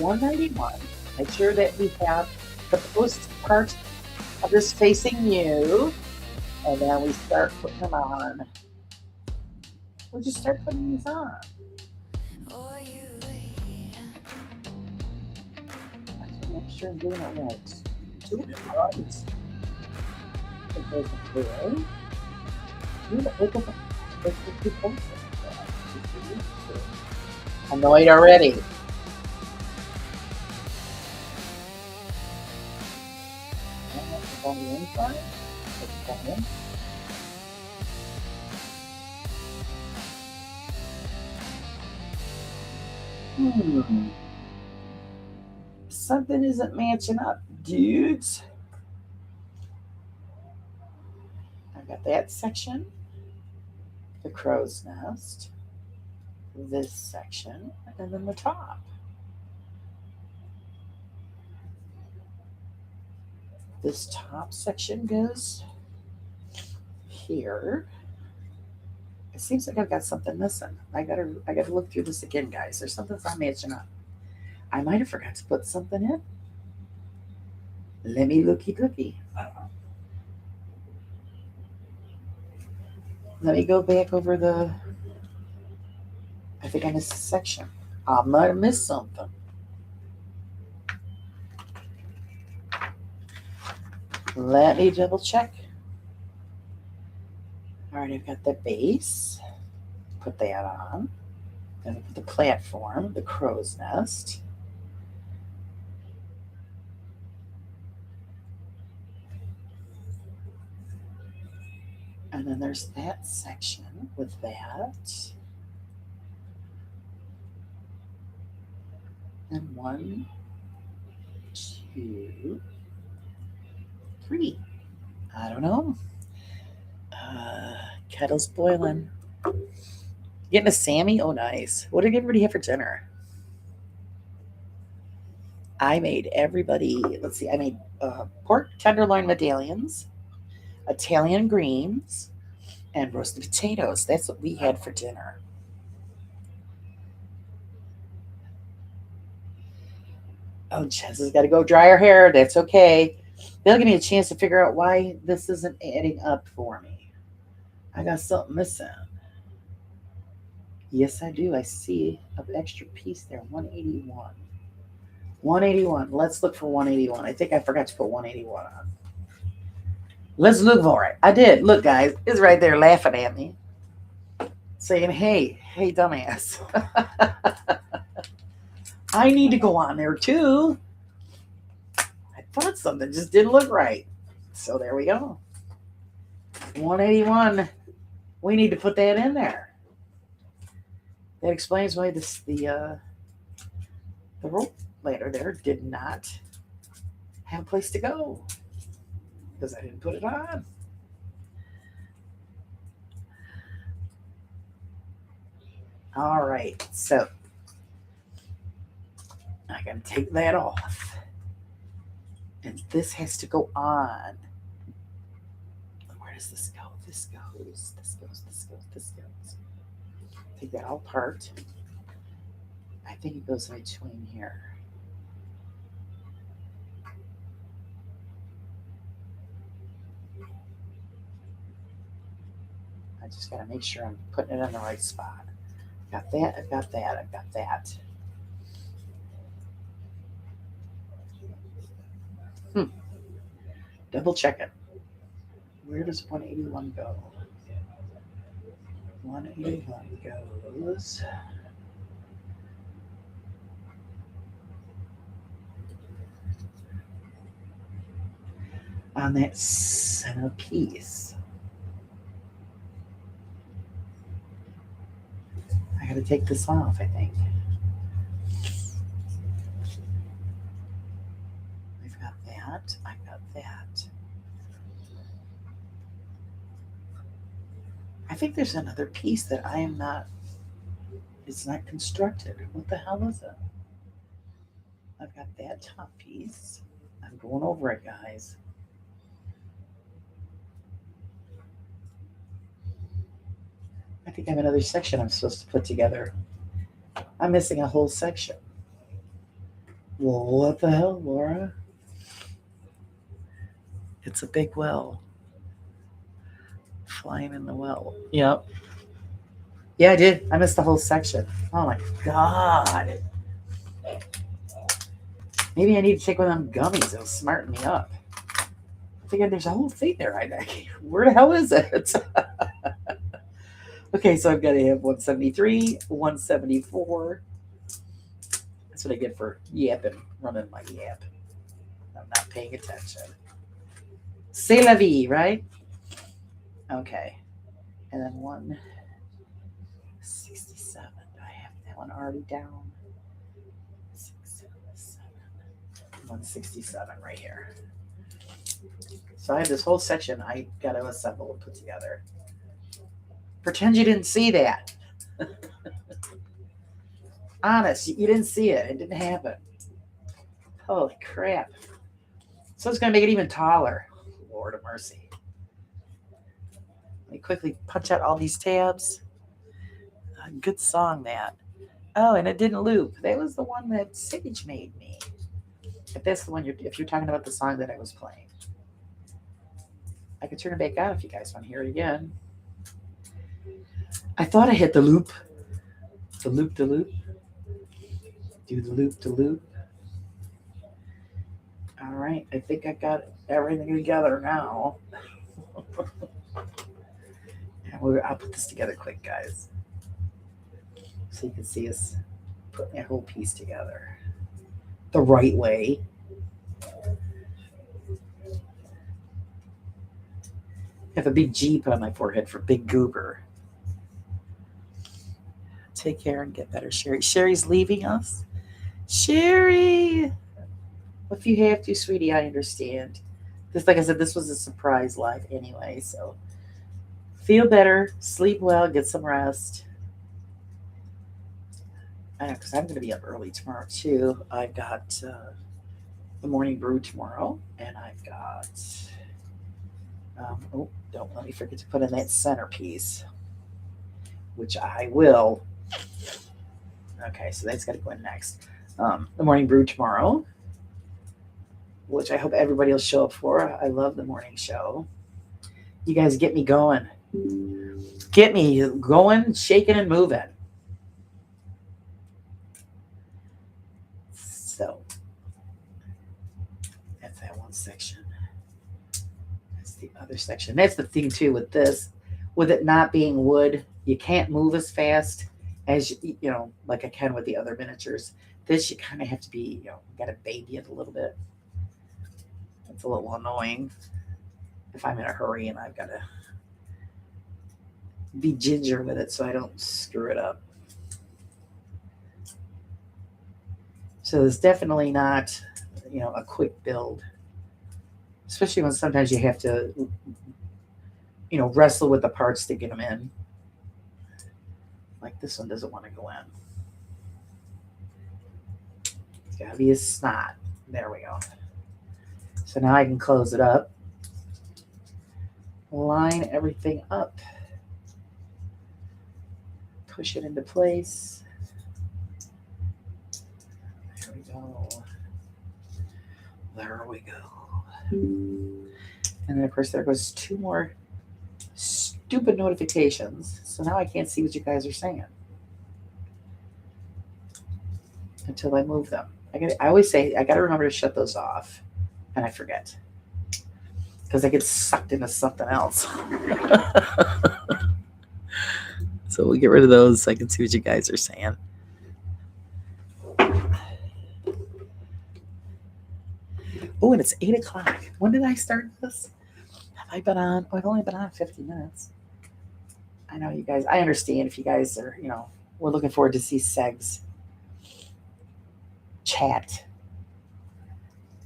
191. Make sure that we have the post part of this facing you, and then we start putting them on. We'll just start putting these on. Make sure I'm doing it right. Do it right. It goes there. Annoyed already. On the inside. Something isn't matching up, dudes. I got that section, the crow's nest, this section, and then the top. This top section goes here. It seems like I've got something missing. I gotta look through this again, guys. There's something's not matching up. I might have forgot to put something in. Let me looky. Let me go back over the. I think I missed a section. I might have missed something. Let me double check. All right, I've got the base. Put that on. Then I put the platform, the crow's nest. And then there's that section with that. And 1, 2, 3. I don't know. Kettle's boiling. Getting a Sammy? Oh, nice. What did everybody have for dinner? I made everybody, let's see, I made pork tenderloin medallions, Italian greens, and roasted potatoes. That's what we had for dinner. Oh, Jess has got to go dry her hair. That's okay. They'll give me a chance to figure out why this isn't adding up for me. I got something missing. Yes, I do. I see an extra piece there. 181. 181. Let's look for 181. I think I forgot to put 181 on. Let's look for it. I did. Look, guys. It's right there laughing at me. Saying, hey, dumbass. I need to go on there too. I thought something just didn't look right. So there we go. 181. We need to put that in there. That explains why the rope ladder there did not have a place to go. Because I didn't put it on. All right, so I gotta take that off. And this has to go on. Where does this go? This goes. Take that all apart. I think it goes in between here. I just gotta make sure I'm putting it in the right spot. Got that, I've got that. Double check it. Where does 181 go? 181 goes on that center piece. I gotta take this off, I think. I've got that. I've got that. I think there's another piece that I am not, it's not constructed. What the hell is it? I've got that top piece. I'm going over it, guys. I think I have another section I'm supposed to put together. I'm missing a whole section. Well, what the hell, Laura? It's a big well. Flying in the well. Yep. Yeah, I did. I missed the whole section. Oh my god. Maybe I need to take one of them gummies. It'll smarten me up. I figured there's a whole thing there. Where the hell is it? Okay, so I've got to have 173, 174. That's what I get for yapping, running my yap. I'm not paying attention. C'est la vie, right? Okay. And then 167. Do I have that one already down? 167 right here. So I have this whole section I got to assemble and put together. Pretend you didn't see that. Honest, you didn't see it. It didn't happen. Holy crap. So it's going to make it even taller. Lord of mercy. Let me quickly punch out all these tabs. Good song, that. Oh, and it didn't loop. That was the one that Sage made me. If that's the one if you're talking about the song that I was playing. I could turn it back on if you guys want to hear it again. I thought I hit the loop. The loop, the loop. Do the loop, the loop. All right, I think I got everything together now. I'll put this together quick, guys, so you can see us putting that whole piece together the right way. I have a big G put on my forehead for Big Goober. Take care and get better, Sherry. Sherry's leaving us. Sherry! If you have to, sweetie, I understand. Just like I said, this was a surprise live anyway, so feel better, sleep well, get some rest. I know, because I'm going to be up early tomorrow, too. I've got the morning brew tomorrow, and I've got... don't let me forget to put in that centerpiece, which I will. Okay, so that's got to go in next. The morning brew tomorrow, which I hope everybody will show up for. I love the morning show. You guys get me going. Get me going, shaking, and moving. So, that's that one section. That's the other section. That's the thing, too, with this. With it not being wood, you can't move as fast as, like I can with the other miniatures. This, you kind of have to be, got to baby it a little bit. It's a little annoying if I'm in a hurry and I've got to be ginger with it so I don't screw it up. So it's definitely not, a quick build, especially when sometimes you have to, wrestle with the parts to get them in. Like this one doesn't want to go in. It's got to be a snot. There we go. So now I can close it up. Line everything up. Push it into place. There we go. There we go. And then, of course, there goes 2 more stupid notifications. So now I can't see what you guys are saying until I move them. I always say I got to remember to shut those off, and I forget because I get sucked into something else. So we'll get rid of those so I can see what you guys are saying. Oh, and it's 8 o'clock. When did I start this? Have I been on? Oh, I've only been on 50 minutes. I know you guys, I understand if you guys are, we're looking forward to see Seg's chat.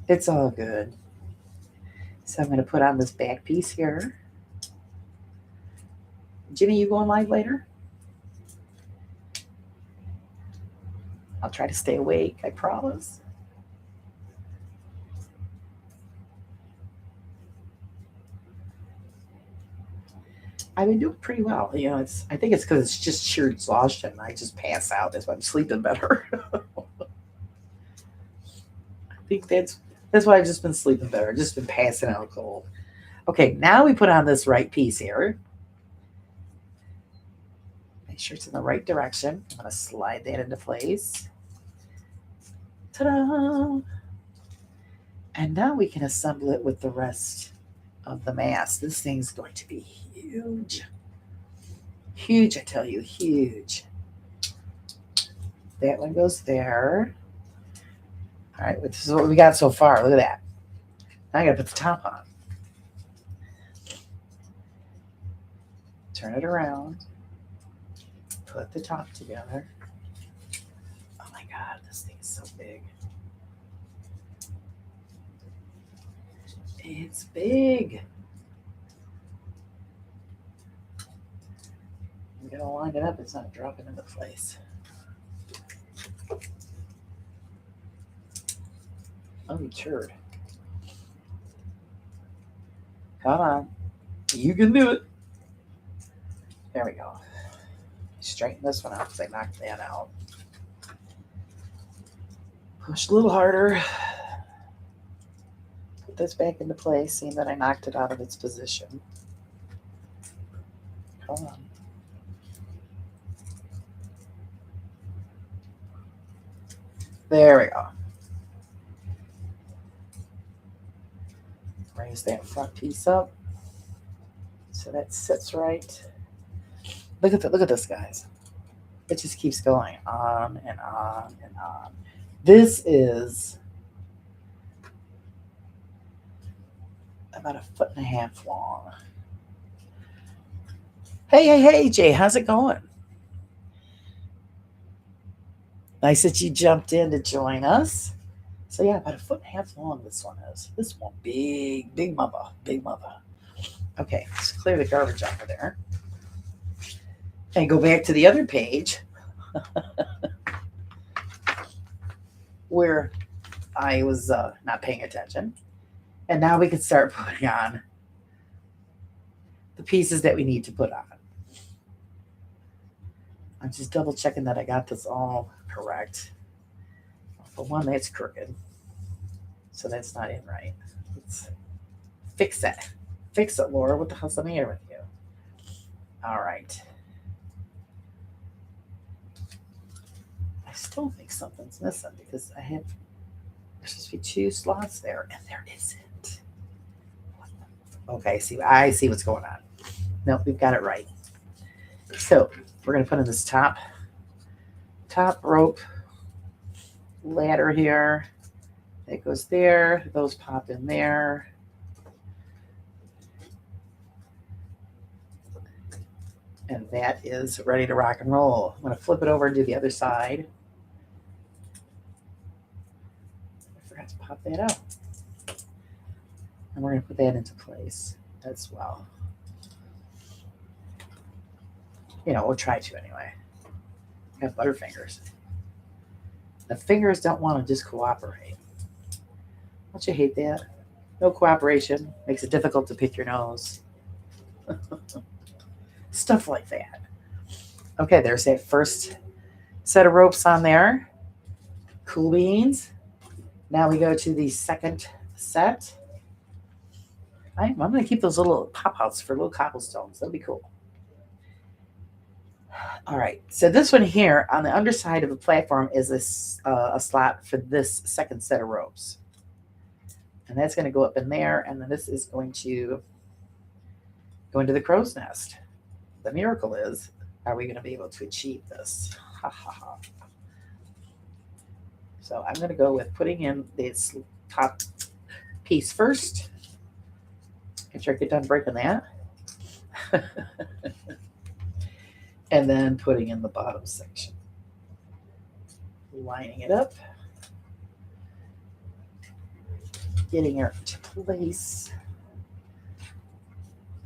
It's all good. So I'm going to put on this back piece here. Jimmy, you going live later? I'll try to stay awake, I promise. I've been doing pretty well. I think it's because it's just sheer exhaustion. I just pass out. That's why I'm sleeping better. I think that's why I've just been sleeping better. I've just been passing out cold. Okay, now we put on this right piece here. Make sure it's in the right direction. I'm going to slide that into place. Ta-da! And now we can assemble it with the rest of the mass. This thing's going to be huge. Huge, I tell you, huge. That one goes there. All right, this is what we got so far. Look at that. Now I got to put the top on. Turn it around. Put the top together. Oh my God, this thing is so big. It's big. I'm going to line it up. It's not dropping into place. Oh, you turd. Come on. You can do it. There we go. Straighten this one out because I knocked that out. Push a little harder. Put this back into place, seeing that I knocked it out of its position. Come on. There we go. Raise that front piece up so that sits right. Look at this, guys. It just keeps going on and on and on. This is about 1.5 feet long. Hey, Jay, how's it going? Nice that you jumped in to join us. So yeah, about 1.5 feet long this one is. This one, big mother. Okay, let's clear the garbage off of there. And go back to the other page where I was not paying attention. And now we can start putting on the pieces that we need to put on. I'm just double checking that I got this all correct. For one, that's crooked. So that's not in right. Let's fix that. Fix it, Laura. What the hell's the matter with you? All right. I still think something's missing because there's supposed to be 2 slots there, and there isn't. Okay, I see what's going on. Nope, we've got it right. So we're going to put in this top rope ladder here. That goes there. Those pop in there. And that is ready to rock and roll. I'm going to flip it over and do the other side. I forgot to pop that out. And we're going to put that into place as well. We'll try to anyway. I have butterfingers. The fingers don't want to just cooperate. Don't you hate that? No cooperation makes it difficult to pick your nose. Stuff like that. Okay, there's that first set of ropes on there. Cool beans. Now we go to the second set. I'm going to keep those little pop-outs for little cobblestones. That'll be cool. All right, so this one here on the underside of the platform is a slot for this second set of ropes. And that's going to go up in there, and then this is going to go into the crow's nest. The miracle is, are we going to be able to achieve this? Ha ha ha. So I'm going to go with putting in this top piece first. After I get done breaking that. And then putting in the bottom section. Lining it up. Getting it to place.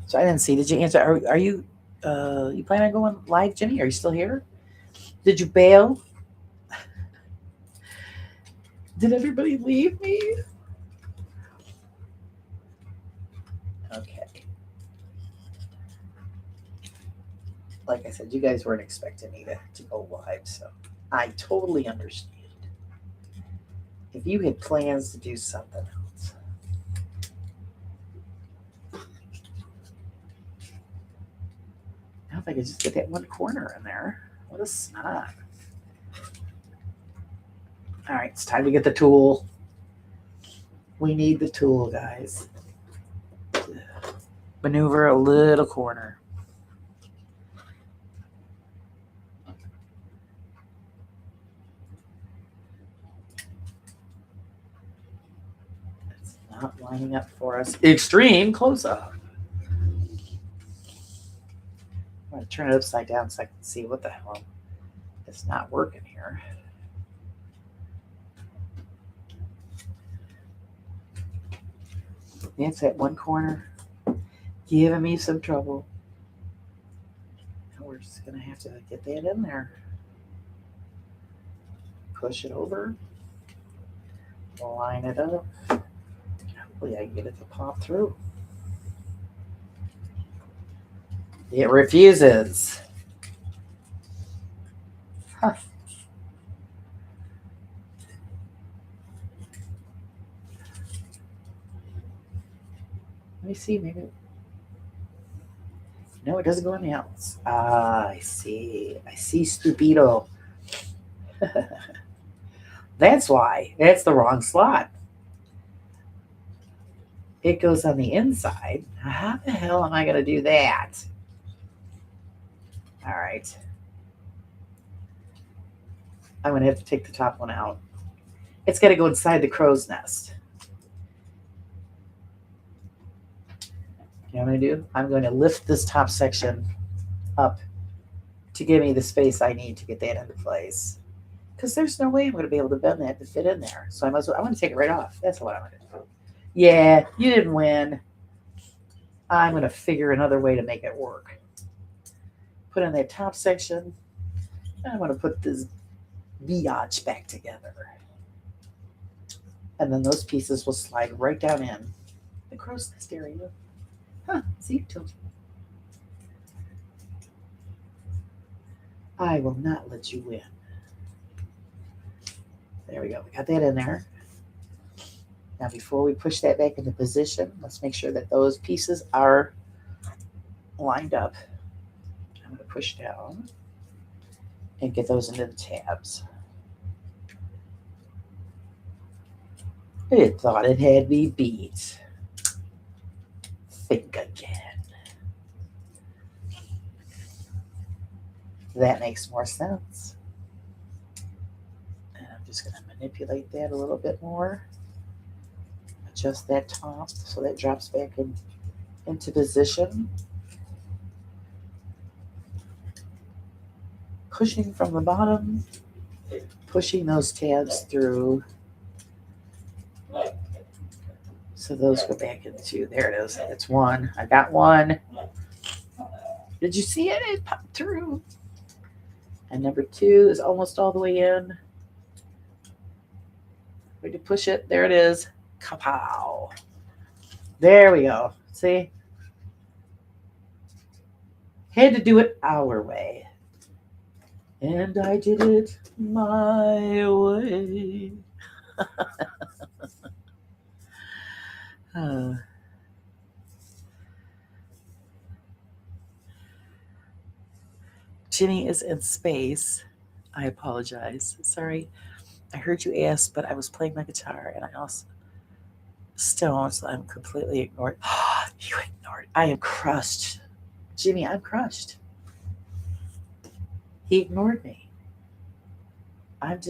So I didn't see. Did you answer? Are you you plan on going live, Jimmy? Are you still here? Did you bail? Did everybody leave me? Okay. Like I said, you guys weren't expecting me to go live, so I totally understand. If you had plans to do something else. Now if I could just get that one corner in there. What a snot. All right, it's time to get the tool. We need the tool, guys. Maneuver a little corner. It's not lining up for us. Extreme close-up. I'm going to turn it upside down so I can see what the hell is not working here. That's that one corner giving me some trouble. And we're just going to have to get that in there. Push it over. Line it up. Hopefully I can get it to pop through. It refuses. Huh. Let me see, maybe. No, it doesn't go in the else. Ah, I see. I see, stupido. That's why. That's the wrong slot. It goes on the inside. How the hell am I going to do that? All right. I'm going to have to take the top one out. It's got to go inside the crow's nest. You know what I'm going to do? I'm going to lift this top section up to give me the space I need to get that into place. Because there's no way I'm going to be able to bend that to fit in there. So I might as well, I'm going to take it right off. That's what I'm going to do. Yeah, you didn't win. I'm going to figure another way to make it work. Put in that top section. And I'm going to put this biatch back together. And then those pieces will slide right down in the crow's nest area. Huh, see, I told you. I will not let you win. There we go. We got that in there. Now, before we push that back into position, let's make sure that those pieces are lined up. I'm going to push down and get those into the tabs. It thought it had me beat. Think again. That makes more sense. And I'm just going to manipulate that a little bit more. Adjust that top so that drops back into position. Pushing from the bottom, pushing those tabs through. So those go back into, there it is. It's one. I got one. Did you see it? It popped through. And number two is almost all the way in. Way to push it. There it is. Kapow. There we go. See? Had to do it our way. And I did it my way. Ginny is in space. I apologize. Sorry. I heard you ask, but I was playing my guitar and I also stoned, so I'm completely ignored. You ignored. I am crushed. Jimmy, I'm crushed. He ignored me. I'm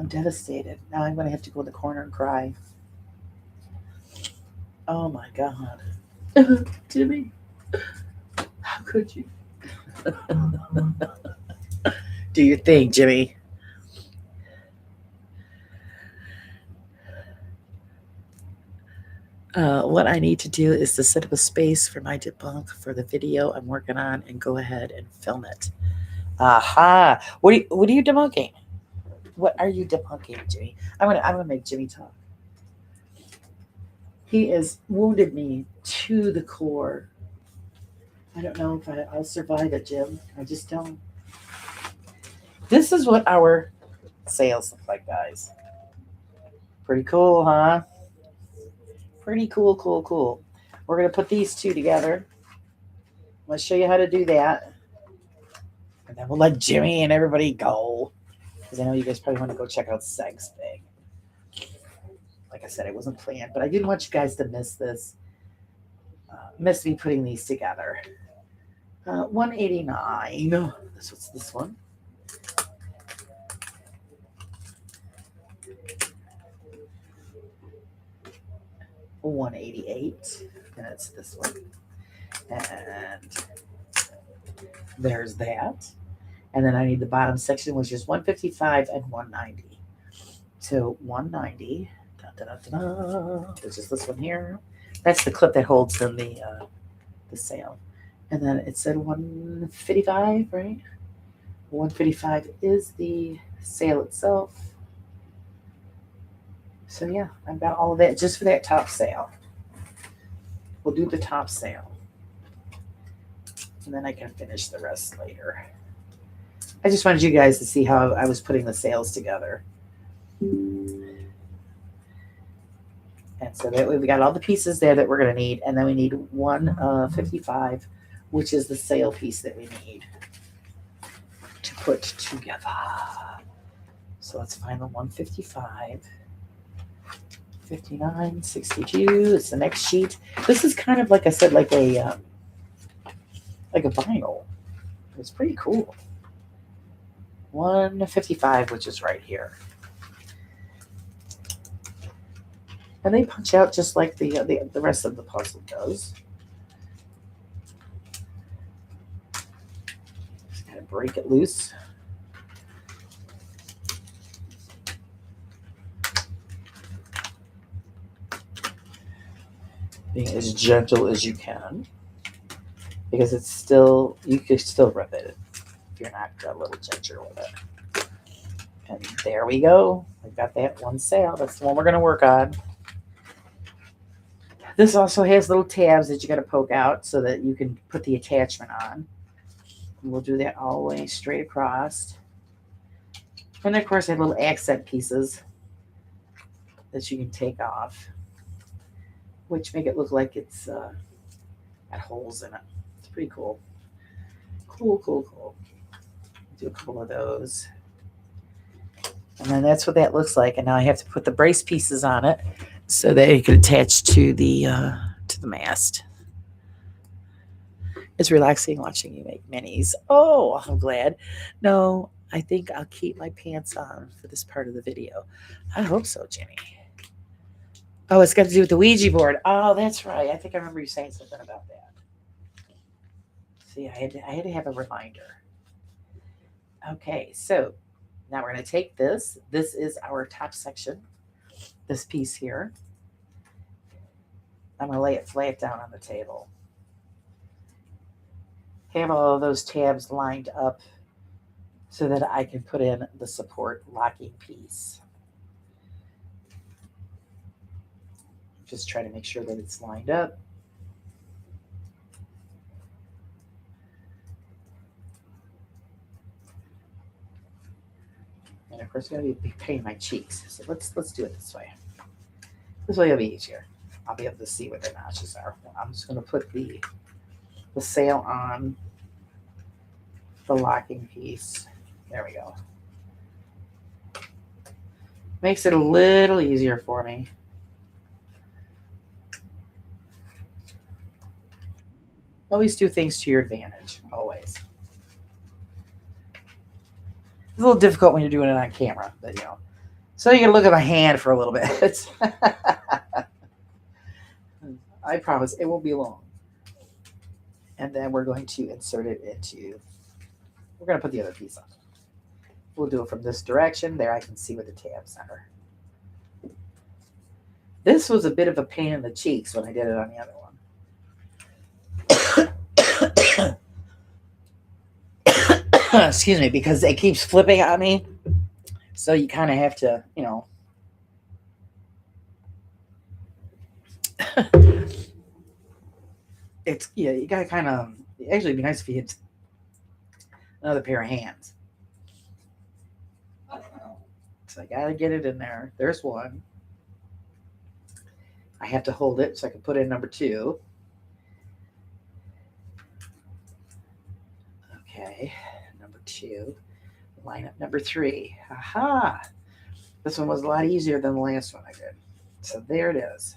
devastated. Now I'm going to have to go in the corner and cry. Oh my God. Jimmy, how could you? Do your thing, Jimmy. What I need to do is to set up a space for my debunk for the video I'm working on and go ahead and film it. Aha! What are you debunking? What are you debunking, Jimmy? I'm gonna make Jimmy talk. He has wounded me to the core. I don't know if I'll survive it, Jim. I just don't. This is what our sales look like, guys. Pretty cool, huh? Pretty cool, cool, cool. We're gonna put these two together. I'm gonna show you how to do that, and then we'll let Jimmy and everybody go. Because I know you guys probably want to go check out Seg's thing. Like I said, it wasn't planned, but I didn't want you guys to miss this. Miss me putting these together. 189. What's this one? 188. And it's this one. And there's that. And then I need the bottom section, which is 155 and 190. So 190, which is this one here. That's the clip that holds in the sail. And then it said 155, right? 155 is the sail itself. So yeah, I've got all of that just for that top sail. We'll do the top sail. And then I can finish the rest later. I just wanted you guys to see how I was putting the sails together. And so that way we got all the pieces there that we're going to need. And then we need 155, which is the sail piece that we need to put together. So let's find the 155. 59, 62 is the next sheet. This is kind of, like I said, like a vinyl. It's pretty cool. 155, which is right here. And they punch out just like the rest of the puzzle does. Just kind of break it loose. Being as gentle as you can, because it's still, you can still rip it if you're not a little ginger with it. And there we go. We've got that one sail. That's the one we're going to work on. This also has little tabs that you got to poke out so that you can put the attachment on. And we'll do that all the way straight across. And of course, I have little accent pieces that you can take off, which make it look like it's got holes in it. It's pretty cool. Cool, cool, cool. Do a couple of those. And then that's what that looks like. And now I have to put the brace pieces on it so that it can attach to the mast. It's relaxing watching you make minis. Oh, I'm glad. No, I think I'll keep my pants on for this part of the video. I hope so, Jimmy. Oh, it's got to do with the Ouija board. Oh, that's right. I think I remember you saying something about that. See, I had to have a reminder. Okay, so now we're going to take this. This is our top section, this piece here. I'm going to lay it flat down on the table. Have all of those tabs lined up so that I can put in the support locking piece. Just try to make sure that it's lined up. And of course, I'm going to be painting my cheeks. So let's do it this way. This way it'll be easier. I'll be able to see what the notches are. I'm just going to put the sail on the locking piece. There we go. Makes it a little easier for me. Always do things to your advantage. Always. It's a little difficult when you're doing it on camera, but you know. So you can look at my hand for a little bit. I promise it won't be long. And then we're going to insert it into, we're going to put the other piece on. We'll do it from this direction. There I can see where the tabs are. This was a bit of a pain in the cheeks when I did it on the other one. Excuse me, because it keeps flipping on me. So you kind of have to, it's, yeah, you got to kind of, actually it'd be nice if you had another pair of hands. So I got to get it in there. There's one. I have to hold it so I can put in number 2. Okay, number 2. Line up number 3. Aha! This one was a lot easier than the last one I did. So there it is.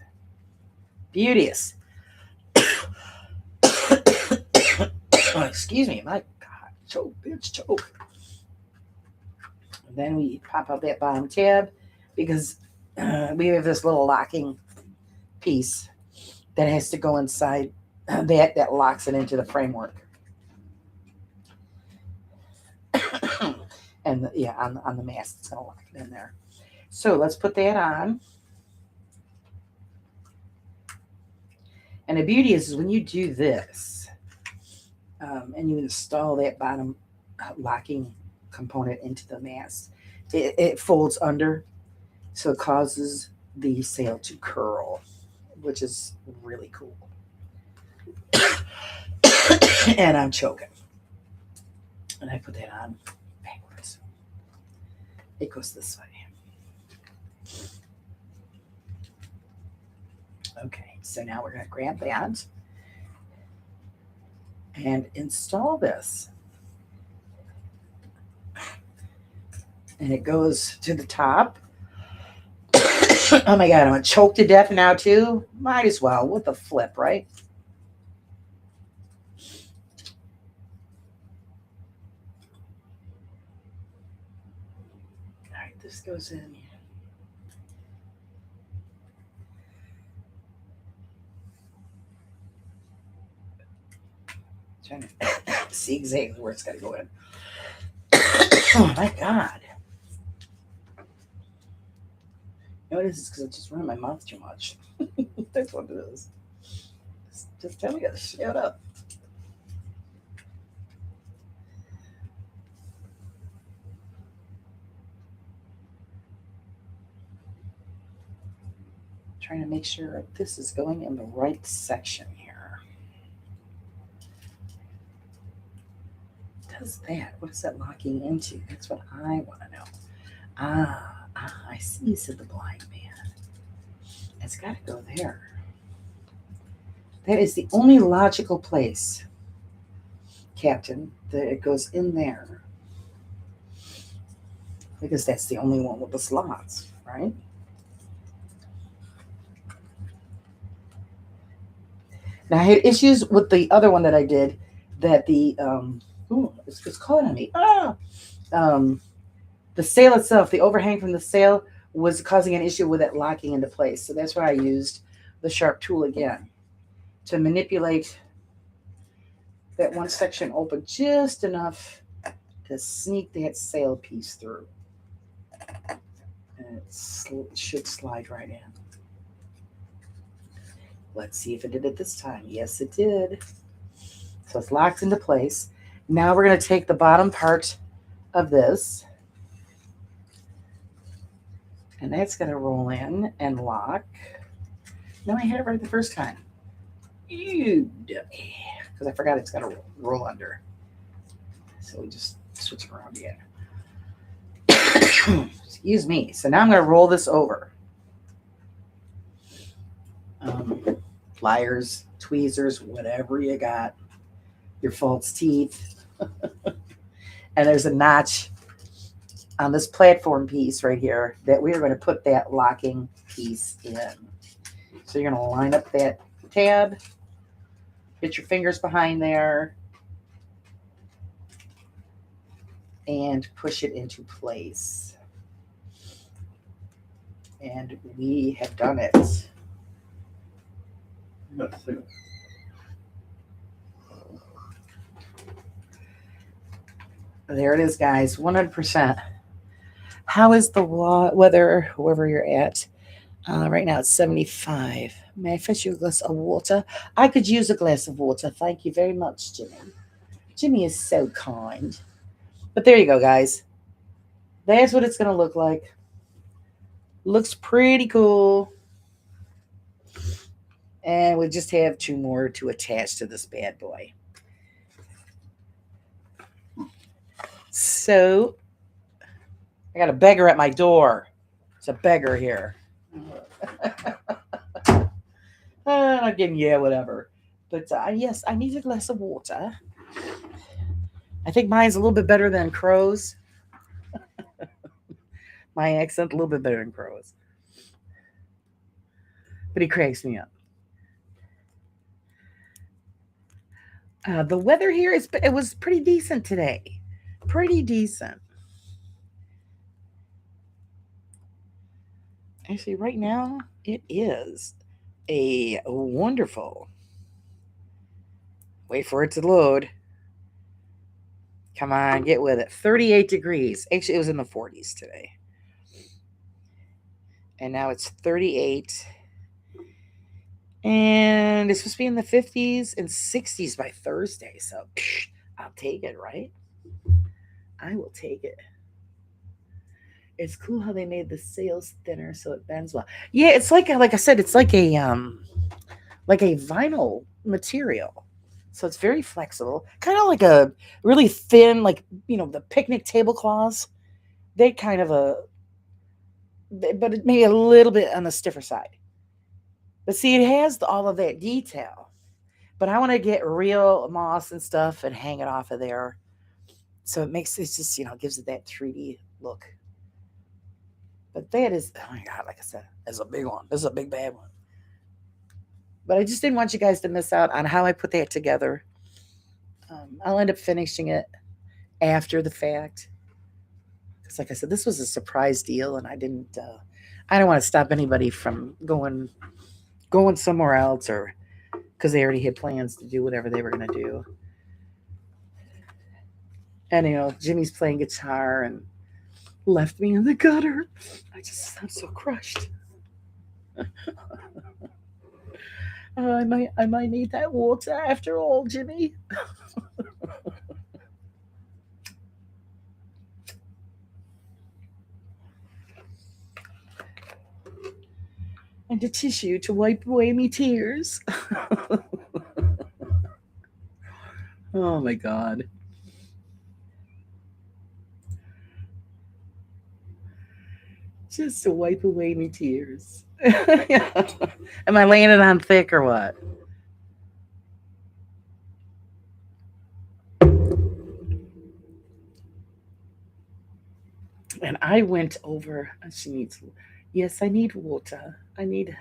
Beauteous. Excuse me, my God. Choke, bitch, choke. And then we pop out that bottom tab because we have this little locking piece that has to go inside that locks it into the framework. And yeah, on the mast, it's going to lock it in there. So let's put that on. And the beauty is when you do this and you install that bottom locking component into the mast, it folds under, so it causes the sail to curl, which is really cool. And I'm choking. And I put that on backwards. It goes this way. Okay, so now we're going to grab that and install this. And it goes to the top. Oh my God, I'm going to choke to death now too? Might as well. What the flip, right? All right, this goes in. Trying to see exactly where it's got to go in. Oh my God. You know what it is? It's because I just run my mouth too much. That's what it is. Just tell me to shut up. Trying to make sure this is going in the right section here. What does that? What is that locking into? That's what I want to know. I see, said the blind man. It's got to go there. That is the only logical place, Captain, that it goes in there. Because that's the only one with the slots, right? Now I had issues with the other one that I did that the it's calling on me. The sail itself, the overhang from the sail was causing an issue with it locking into place. So that's why I used the sharp tool again to manipulate that one section open just enough to sneak that sail piece through. And it should slide right in. Let's see if it did it this time. Yes, it did. So it's locked into place. Now we're going to take the bottom part of this, and that's going to roll in and lock. No, I had it right the first time. You dummy. Because I forgot it's got to roll under. So we just switch it around again. Excuse me. So now I'm going to roll this over. Pliers, tweezers, whatever you got. Your false teeth. And there's a notch on this platform piece right here that we're going to put that locking piece in. So you're going to line up that tab, get your fingers behind there, and push it into place. And we have done it. There it is, guys. 100%. How is the weather wherever you're at? Right now it's 75. May I fetch you a glass of water? I could use a glass of water. Thank you very much, Jimmy. Jimmy is so kind. But there you go, guys. That's what it's going to look like. Looks pretty cool. And we just have two more to attach to this bad boy. So, I got a beggar at my door. It's a beggar here. I'm not getting, yeah, whatever. But yes, I need a glass of water. I think mine's a little bit better than Crow's. My accent a little bit better than Crow's. But he cracks me up. The weather here it was pretty decent today. Pretty decent. Actually, right now it is a wonderful. Wait for it to load. Come on, get with it. 38 degrees. Actually, it was in the 40s today. And now it's 38. And it's supposed to be in the 50s and 60s by Thursday. So I'll take it, right? I will take it. It's cool how they made the sails thinner so it bends well. Yeah, it's like I said, it's like a vinyl material. So it's very flexible. Kind of like a really thin, like, the picnic tablecloths. They kind of but it may be a little bit on the stiffer side. But see, it has all of that detail. But I want to get real moss and stuff and hang it off of there. So it's just, gives it that 3D look. But that is, oh my God, like I said, it's a big one. This is a big, bad one. But I just didn't want you guys to miss out on how I put that together. I'll end up finishing it after the fact. Because like I said, this was a surprise deal, and I don't want to stop anybody from going somewhere else, or because they already had plans to do whatever they were going to do. And Jimmy's playing guitar and left me in the gutter. I'm so crushed. I might need that water after all, Jimmy. And a tissue to wipe away me tears. Oh my God. Just to wipe away me tears. Am I laying it on thick or what? And I went over. She needs. Yes, I need water. I need.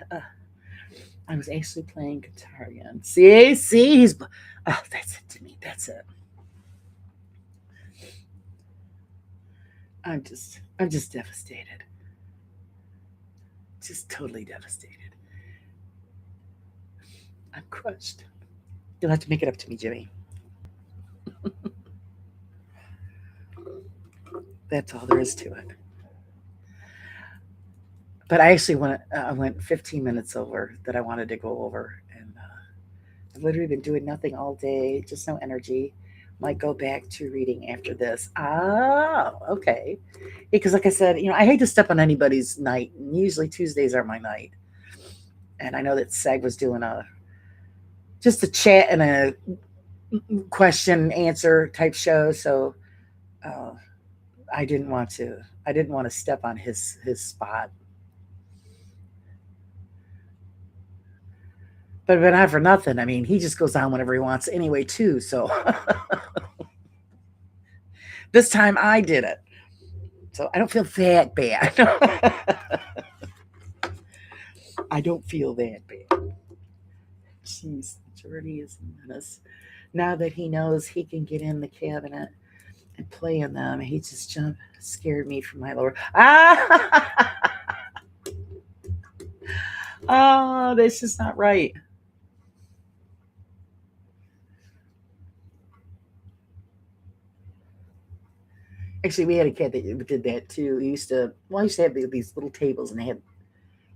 I was actually playing guitar again. See, he's. Oh, that's it to me. That's it. I'm just devastated. Just totally devastated. I'm crushed. You'll have to make it up to me, Jimmy. That's all there is to it. But I actually went 15 minutes over that I wanted to go over, and I've literally been doing nothing all day, just no energy. Might go back to reading after this. Oh, okay. Because like I said, I hate to step on anybody's night. And usually Tuesdays are my night, and I know that Seg was doing just a chat and a question answer type show, so I didn't want to step on his spot. But not for nothing. I mean, he just goes on whenever he wants anyway, too. So this time I did it. So I don't feel that bad. I don't feel that bad. Jeez, the journey is a menace. Now that he knows he can get in the cabinet and play in them, he just scared me from my lower. Ah! Oh, that's just not right. Actually, we had a cat that did that too. I used to have these little tables, and they had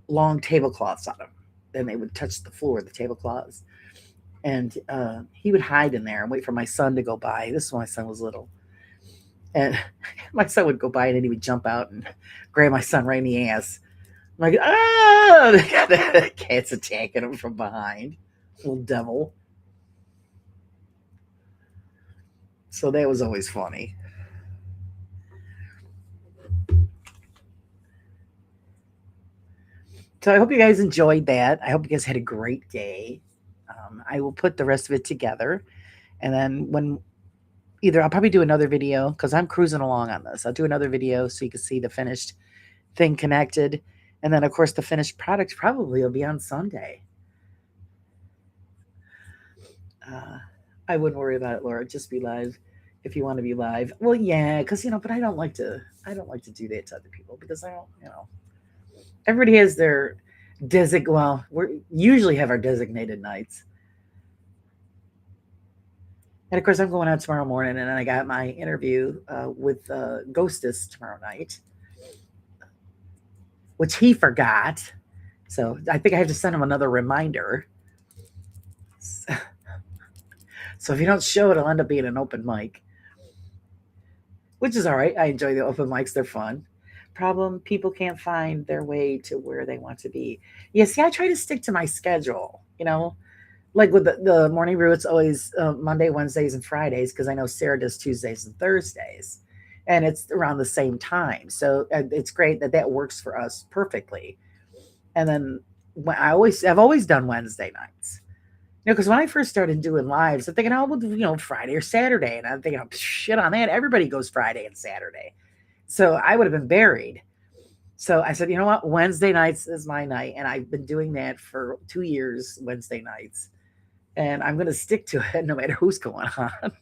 long tablecloths on them. Then they would touch the floor of the tablecloths, and he would hide in there and wait for my son to go by. This is when my son was little, and my son would go by, and then he would jump out and grab my son right in the ass. I'm like, ah! The cat's attacking him from behind, little devil. So that was always funny. So I hope you guys enjoyed that. I hope you guys had a great day. I will put the rest of it together, and then when either I'll probably do another video because I'm cruising along on this. I'll do another video so you can see the finished thing connected, and then of course the finished product probably will be on Sunday. Uh, I wouldn't worry about it, Laura. Just be live if you want to be live. Well, yeah, because but I don't like to. I don't like to do that to other people because I don't. Everybody has their Well, we usually have our designated nights. And of course, I'm going out tomorrow morning, and then I got my interview with Ghostess tomorrow night, which he forgot. So I think I have to send him another reminder. So if you don't show it, it'll end up being an open mic, which is all right. I enjoy the open mics, they're fun. Problem, people can't find their way to where they want to be. Yeah, see, I try to stick to my schedule. Like with the morning brew, it's always Monday, Wednesdays, and Fridays because I know Sarah does Tuesdays and Thursdays, and it's around the same time. So it's great that works for us perfectly. And then I've always done Wednesday nights. Because when I first started doing lives, I'm thinking, oh, well, Friday or Saturday, and I'm thinking, oh, shit on that. Everybody goes Friday and Saturday, so I would have been buried. So I said, you know what? Wednesday nights is my night, and I've been doing that for 2 years. Wednesday nights, and I'm going to stick to it no matter who's going on.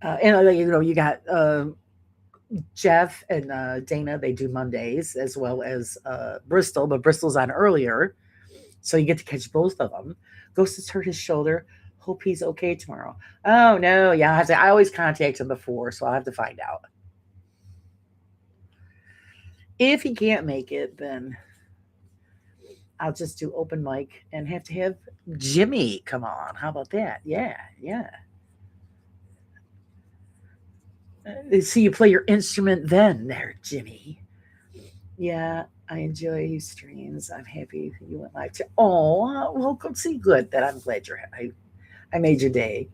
And you got Jeff and Dana. They do Mondays as well as Bristol, but Bristol's on earlier, so you get to catch both of them. Ghost has hurt his shoulder. Hope he's okay tomorrow. Oh no, yeah, I always contact him before, so I'll have to find out. If he can't make it, then I'll just do open mic and have to have Jimmy come on. How about that? Yeah, yeah. See you play your instrument then, there, Jimmy. Yeah, I enjoy your streams. I'm happy you went live too. Oh, well, see, good. That I'm glad I made your day.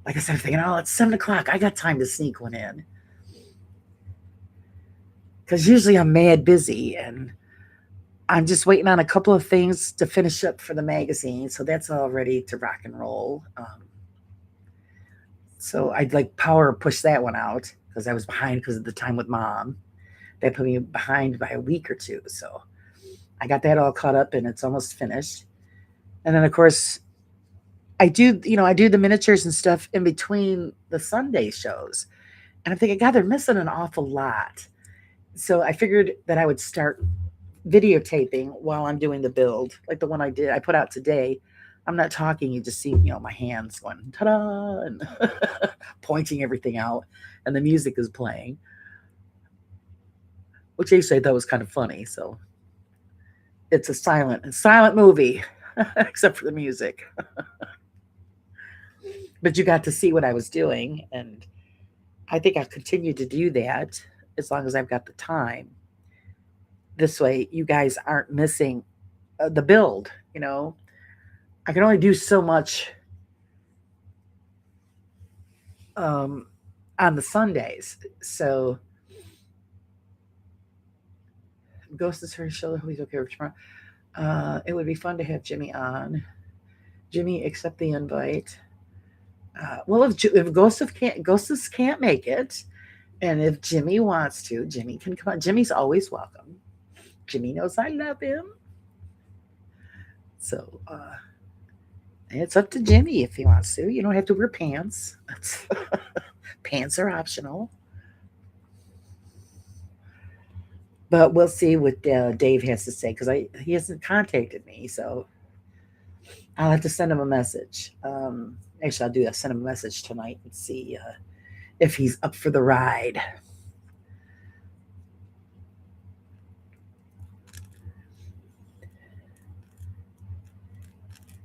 Like I said, I'm thinking, oh, it's 7 o'clock. I got time to sneak one in. Because usually I'm mad busy, and I'm just waiting on a couple of things to finish up for the magazine. So that's all ready to rock and roll. So I'd like power push that one out because I was behind because of the time with mom. That put me behind by a week or two. So I got that all caught up and it's almost finished. And then of course I do the miniatures and stuff in between the Sunday shows. And I'm thinking, God, they're missing an awful lot. So I figured that I would start videotaping while I'm doing the build, like the one I put out today. I'm not talking, you just see, my hands going ta-da and pointing everything out, and the music is playing, which actually I thought was kind of funny. So it's a silent movie, except for the music. But you got to see what I was doing, and I think I'll continue to do that as long as I've got the time. This way, you guys aren't missing the build. I can only do so much on the Sundays. So, Ghost is her shoulder. He's okay for tomorrow. It would be fun to have Jimmy on. Jimmy, accept the invite. Well, if Ghosts can't make it, and if Jimmy wants to, Jimmy can come on. Jimmy's always welcome. Jimmy knows I love him. So it's up to Jimmy if he wants to. You don't have to wear pants. Pants are optional. But we'll see what Dave has to say because he hasn't contacted me. So I'll have to send him a message. Actually, I'll send him a message tonight and see if he's up for the ride.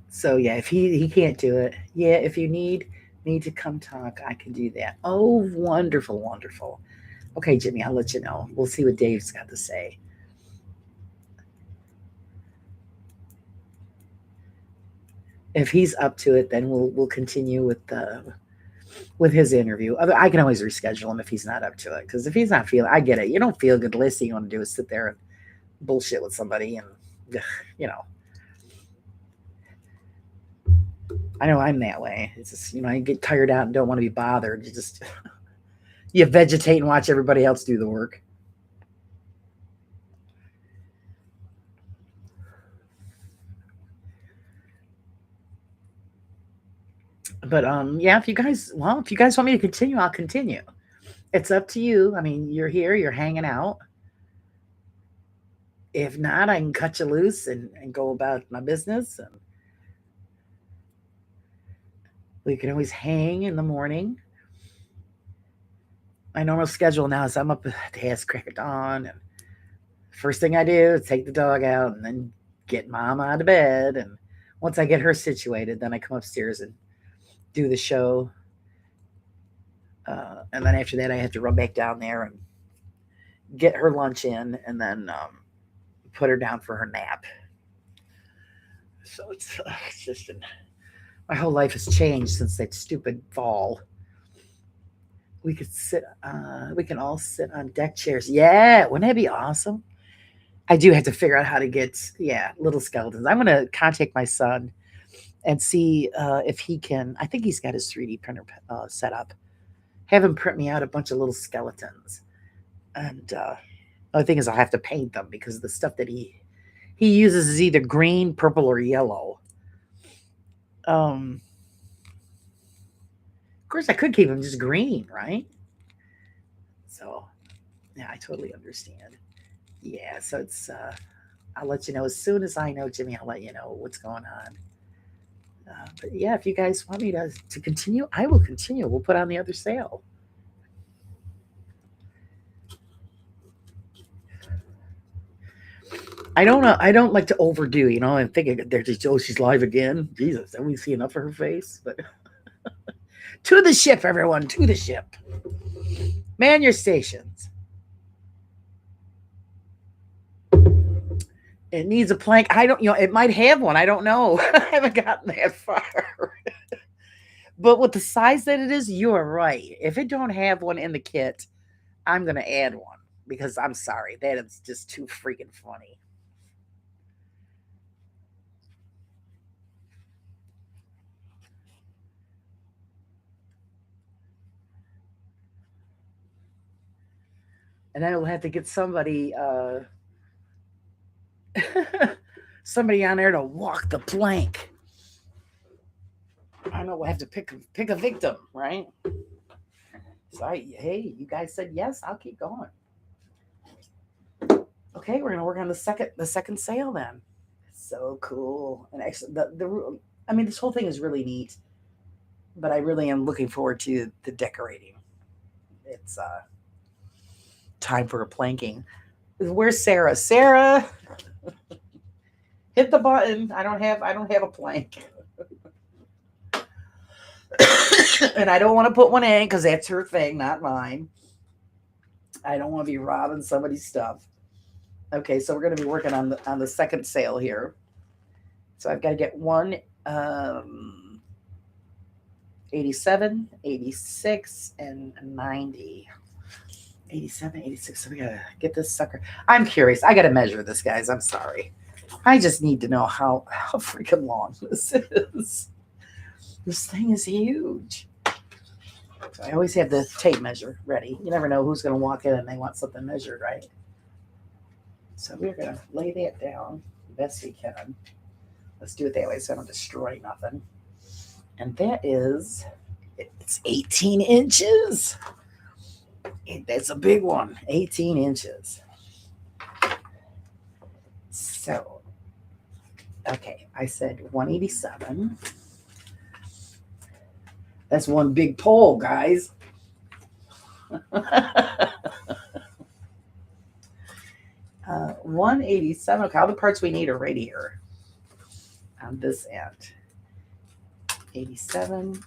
So yeah, if he can't do it, yeah, if you need me to come talk, I can do that. Oh, wonderful, wonderful. Okay, Jimmy, I'll let you know. We'll see what Dave's got to say. If he's up to it, then we'll continue with his interview. I can always reschedule him if he's not up to it. Because if he's not feeling, I get it. You don't feel good. The least thing you want to do is sit there and bullshit with somebody, and you know, I know I'm that way. It's just you get tired out and don't want to be bothered. You just you vegetate and watch everybody else do the work. But yeah, if you guys want me to continue, I'll continue. It's up to you. I mean, you're here, you're hanging out. If not, I can cut you loose and go about my business. And we can always hang in the morning. My normal schedule now is I'm up at ass crack of dawn, and first thing I do is take the dog out and then get mom out of bed. And once I get her situated, then I come upstairs and do the show. And then after that, I have to run back down there and get her lunch in, and then put her down for her nap. So it's just my whole life has changed since that stupid fall. We can all sit on deck chairs. Yeah, wouldn't that be awesome? I do have to figure out how to get, yeah, little skeletons. I'm gonna contact my son and see if he can. I think he's got his 3D printer set up. Have him print me out a bunch of little skeletons. And the other thing is, I'll have to paint them because the stuff that he uses is either green, purple, or yellow. Of course, I could keep them just green, right? So, yeah, I totally understand. Yeah, so it's. I'll let you know as soon as I know, Jimmy. I'll let you know what's going on. But yeah, if you guys want me to continue, I will continue. We'll put on the other sale. I don't know. I don't like to overdo, and thinking they're just, oh, she's live again. Jesus, have we seen enough of her face? But to the ship, everyone, to the ship. Man your stations. It needs a plank. I don't, it might have one. I don't know. I haven't gotten that far. But with the size that it is, you are right. If it don't have one in the kit, I'm gonna add one because I'm sorry, that is just too freaking funny. And I will have to get somebody on there to walk the plank. I know we'll have to pick a victim, right? So hey, you guys said yes. I'll keep going. Okay, we're gonna work on the second sale then. So cool. And actually, I mean, this whole thing is really neat. But I really am looking forward to the decorating. It's time for a planking. Where's Sarah? Sarah, hit the button. I don't have a plank. And I don't want to put one in because that's her thing, not mine. I don't want to be robbing somebody's stuff. Okay, so we're going to be working on the second sale here. So I've got to get one 87, 86, and 90. 87, 86. So we got to get this sucker. I'm curious. I got to measure this, guys. I'm sorry. I just need to know how freaking long this is. This thing is huge. So I always have the tape measure ready. You never know who's going to walk in and they want something measured, right? So we're going to lay that down best we can. Let's do it that way so I don't destroy nothing. And it's 18 inches. That's a big one. 18 inches. So, okay, I said 187. That's one big pole, guys. 187. Okay, all the parts we need are right here on this end. 87.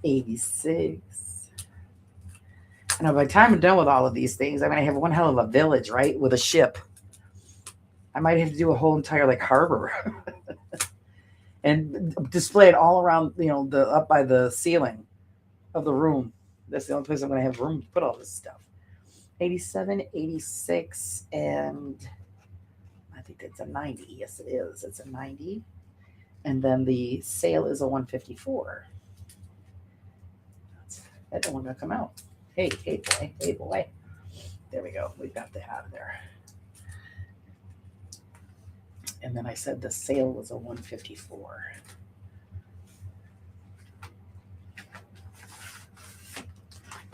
86. I know by the time I'm done with all of these things, I'm going to have one hell of a village, right? With a ship. I might have to do a whole entire like harbor and display it all around, the up by the ceiling of the room. That's the only place I'm going to have room to put all this stuff. 87, 86, and I think that's a 90. Yes, it is. It's a 90. And then the sail is a 154. That don't want to come out. Hey boy. There we go. We got that out of there. And then I said the sail was a 154.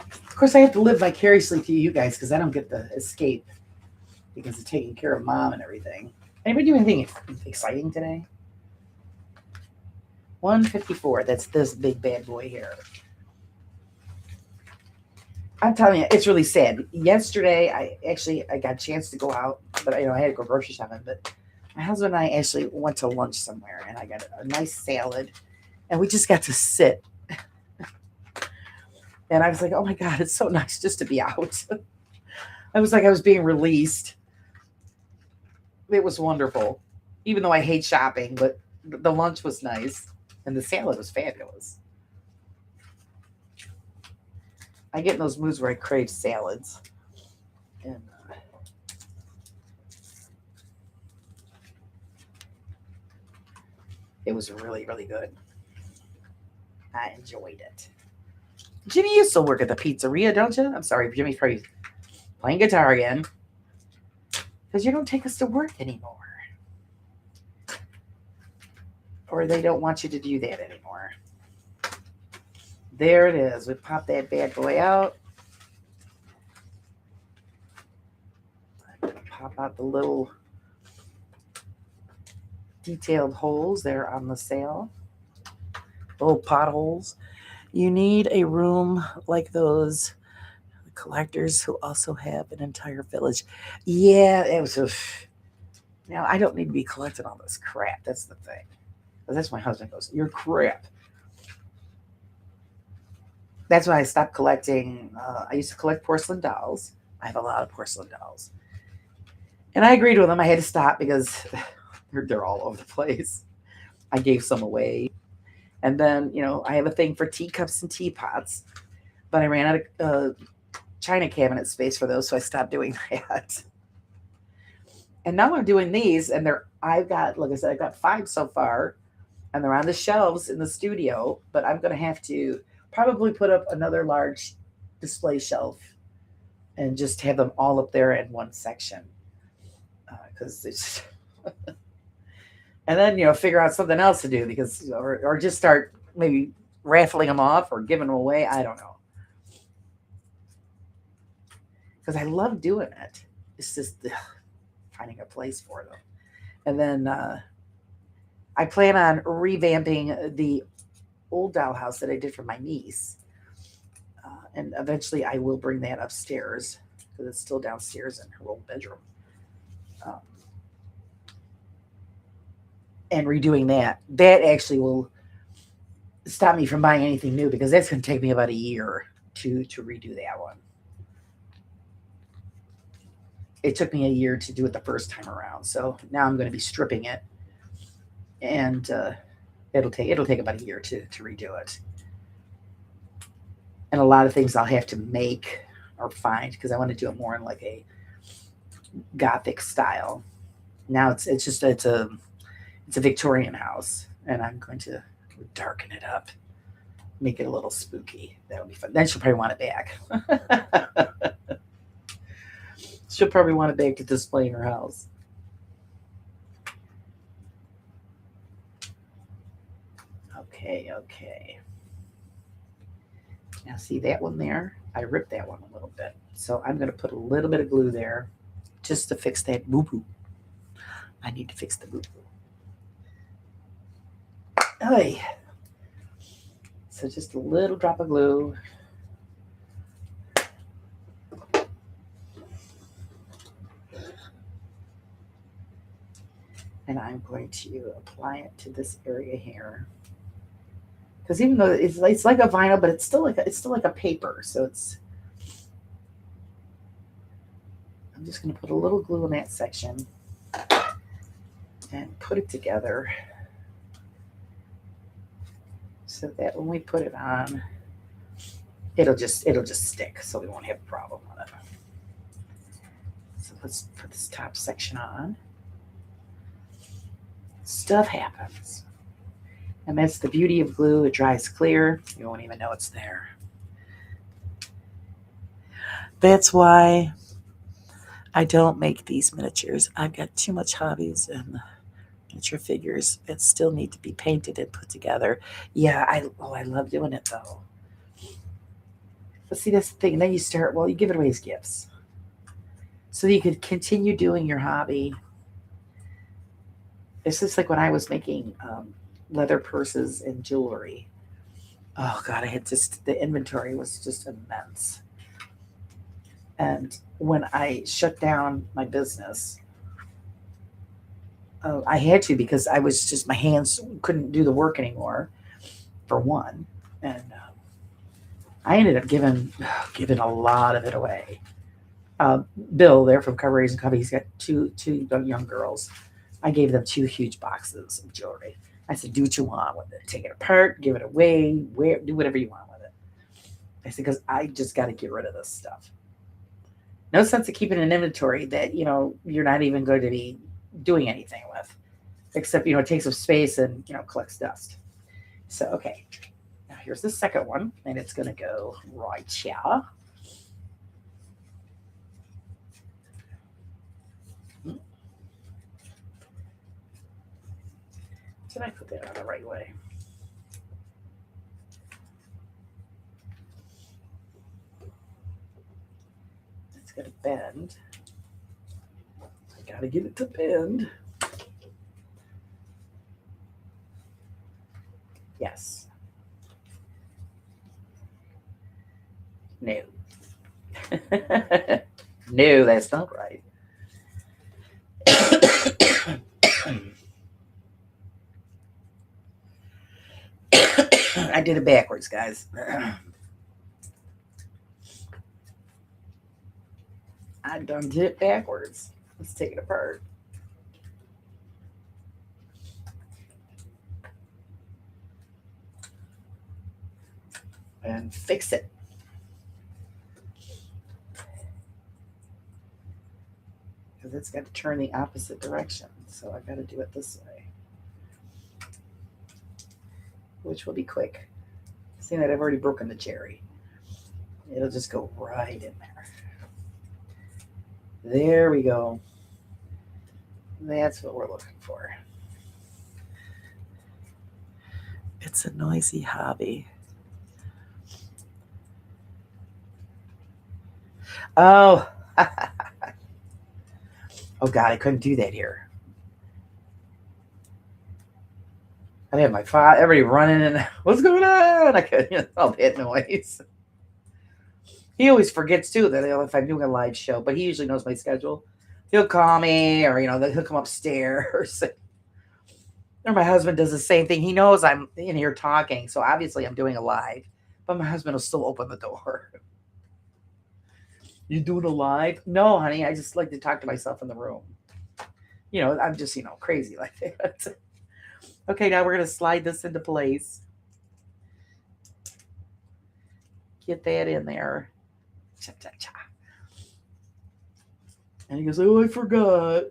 Of course, I have to live vicariously through you guys because I don't get to escape because of taking care of mom and everything. Anybody do anything exciting today? 154. That's this big bad boy here. I'm telling you, it's really sad. Yesterday, I got a chance to go out, but I had to go grocery shopping. But my husband and I actually went to lunch somewhere, and I got a nice salad, and we just got to sit. And I was like, oh my God, it's so nice just to be out. I was like I was being released. It was wonderful, even though I hate shopping, but the lunch was nice, and the salad was fabulous. I get in those moods where I crave salads. And it was really, really good. I enjoyed it. Jimmy, you still work at the pizzeria, don't you? I'm sorry, Jimmy's probably playing guitar again. Because you don't take us to work anymore. Or they don't want you to do that anymore. There it is. We pop that bad boy out. I'm going to pop out the little detailed holes there on the sail. Little potholes. You need a room like those collectors who also have an entire village. Yeah, it was now I don't need to be collecting all this crap. That's the thing. That's my husband goes, you're crap. That's why I stopped collecting. I used to collect porcelain dolls. I have a lot of porcelain dolls. And I agreed with him. I had to stop because they're all over the place. I gave some away. And then, I have a thing for teacups and teapots. But I ran out of china cabinet space for those, so I stopped doing that. And now I'm doing these, and I've got 5 so far, and they're on the shelves in the studio, but I'm going to have to probably put up another large display shelf and just have them all up there in one section. Because it's... and then, figure out something else to do because, or just start maybe raffling them off or giving them away. I don't know. Because I love doing it. It's just finding a place for them. And then I plan on revamping the old dollhouse that I did for my niece. And eventually I will bring that upstairs because it's still downstairs in her old bedroom. And redoing that actually will stop me from buying anything new because that's going to take me about a year to redo that one. It took me a year to do it the first time around, so now I'm going to be stripping it, and it'll take about a year to redo it. And a lot of things I'll have to make or find because I want to do it more in like a Gothic style. Now it's a Victorian house, and I'm going to darken it up, make it a little spooky. That would be fun. Then she'll probably want it back. She'll probably want it back to display in her house. Okay. Now see that one there? I ripped that one a little bit. So I'm going to put a little bit of glue there just to fix that boo-boo. I need to fix the boo-boo. Hey. So just a little drop of glue. And I'm going to apply it to this area here. Because even though it's like a vinyl, but it's still like a paper. So I'm just going to put a little glue in that section and put it together so that when we put it on, it'll just stick, so we won't have a problem with it. So let's put this top section on. Stuff happens. And that's the beauty of glue. It dries clear. You won't even know it's there. That's why I don't make these miniatures. I've got too much hobbies and miniature figures that still need to be painted and put together. Yeah, I love doing it though. But see, that's the thing. And then you start, you give it away as gifts. So you could continue doing your hobby. It's just like when I was making leather purses and jewelry. Oh God, the inventory was just immense. And when I shut down my business, I had to, because I was just, my hands couldn't do the work anymore, for one. And I ended up giving a lot of it away. Bill there from Cover Raising Coffee, he's got two young girls. I gave them 2 huge boxes of jewelry. I said, do what you want with it. Take it apart, give it away, do whatever you want with it. I said, because I just got to get rid of this stuff. No sense of keeping an inventory that, you're not even going to be doing anything with, except, it takes up space and, collects dust. So, okay. Now here's the second one, and it's going to go right here. Did I put that on the right way? It's going to bend. I got to get it to bend. Yes. No. No, that's not right. I did it backwards, guys. I done did it backwards. Let's take it apart. And fix it. Because it's got to turn the opposite direction. So I got to do it this way, which will be quick. Seeing that I've already broken the cherry, it'll just go right in there. There we go. That's what we're looking for. It's a noisy hobby. Oh. Oh God, I couldn't do that here. I had my father, everybody running, and what's going on? I couldn't, all that noise. He always forgets too that if I'm doing a live show, but he usually knows my schedule. He'll call me, or he'll come upstairs. Or my husband does the same thing. He knows I'm in here talking, so obviously I'm doing a live, but my husband will still open the door. You doing a live? No, honey, I just like to talk to myself in the room. I'm just crazy like that. Okay, now we're gonna slide this into place. Get that in there. Cha, cha, cha. And he goes, oh, I forgot.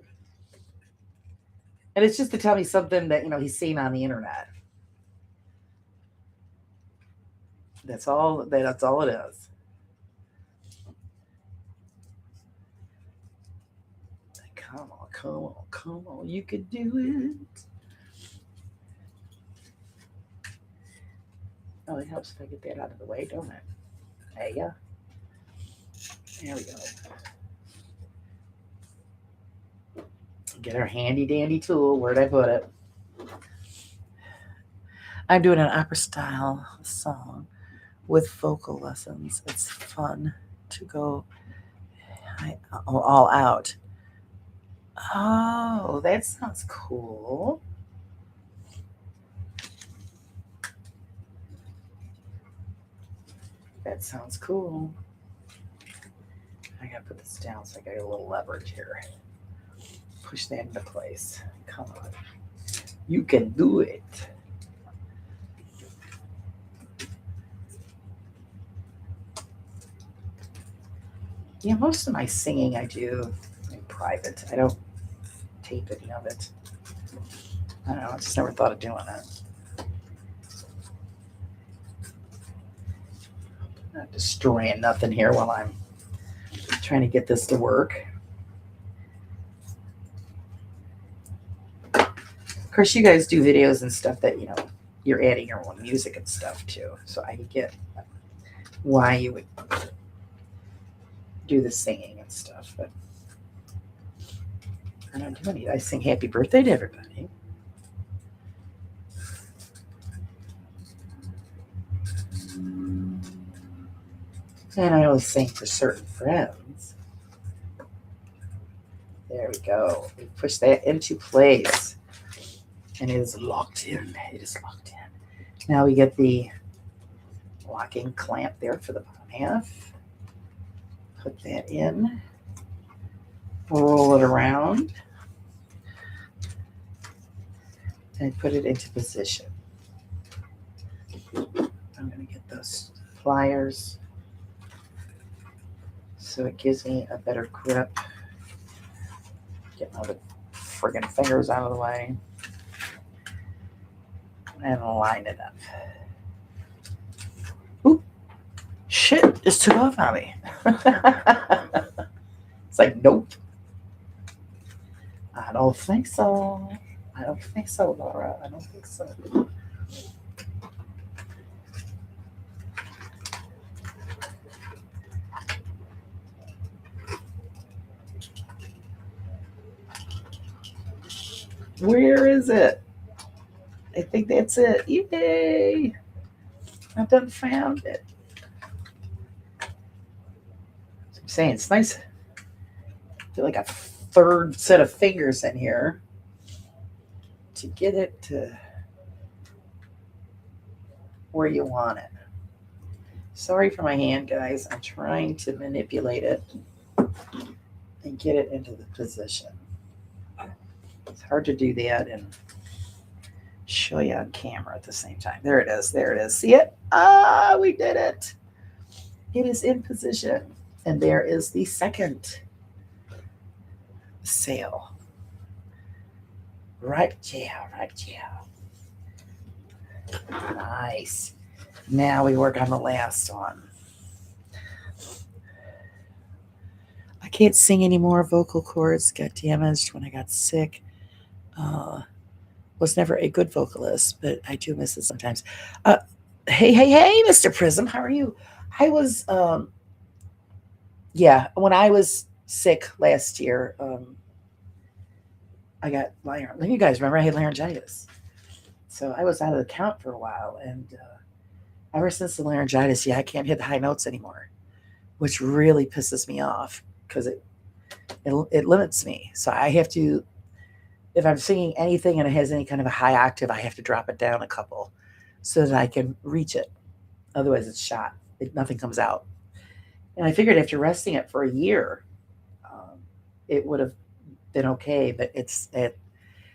And it's just to tell me something that, he's seen on the internet. That's all it is. Come on, you could do it. Oh, it helps if I get that out of the way, don't it? There you go. There we go. Get our handy dandy tool. Where'd I put it? I'm doing an opera style song with vocal lessons. It's fun to go all out. Oh, that sounds cool. That sounds cool. I gotta put this down so I got a little leverage here. Push that into place. Come on. You can do it. Yeah, most of my singing I do in private. I don't tape any of it. I don't know. I just never thought of doing it. I'm not destroying nothing here while I'm trying to get this to work. Of course, you guys do videos and stuff that, you're adding your own music and stuff too. So I get why you would do the singing and stuff. But I don't do any. I sing happy birthday to everybody. And I always sing for certain friends. There we go. We push that into place. And it is locked in. It is locked in. Now we get the locking clamp there for the bottom half. Put that in. Roll it around. And put it into position. I'm going to get those pliers so it gives me a better grip. Get all the friggin' fingers out of the way. And line it up. Oop. Shit, just took off on me. It's like, nope. I don't think so. I don't think so, Laura. I don't think so. Where is it? I think that's it. Yay! I've done found it. I'm saying it's nice. I feel like a third set of fingers in here to get it to where you want it. Sorry for my hand, guys. I'm trying to manipulate it and get it into the position. It's hard to do that and show you on camera at the same time. There it is. There it is. See it? Ah, we did it. It is in position. And there is the second sail. Right, yeah, right, yeah. Nice. Now we work on the last one. I can't sing anymore. Vocal cords got damaged when I got sick. Was never a good vocalist, but I do miss it sometimes. Hey, Mr. Prism, how are you? I was, yeah, when I was sick last year, I got laryngitis. You guys remember I had laryngitis. So I was out of the count for a while. And ever since the laryngitis, yeah, I can't hit the high notes anymore, which really pisses me off because it limits me. So I have to, if I'm singing anything and it has any kind of a high octave, I have to drop it down a couple so that I can reach it. Otherwise, it's shot. Nothing comes out. And I figured after resting it for a year, it would have been okay. But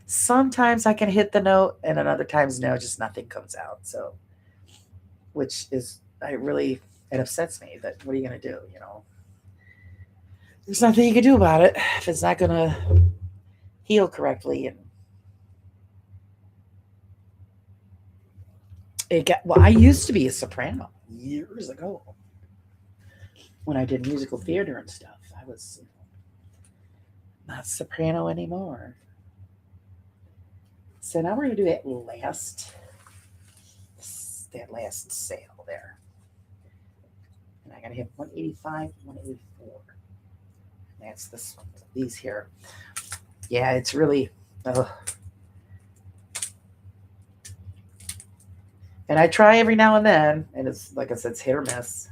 sometimes I can hit the note, and then other times no, just nothing comes out. So, which is it upsets me. But what are you going to do? There's nothing you can do about it if it's not going to heal correctly. And I used to be a soprano years ago when I did musical theater and stuff. I was not soprano anymore. So now we're going to do that last sail there. And I got to hit 185, 184. And that's these here. Yeah, it's really, And I try every now and then, and it's like I said, it's hit or miss.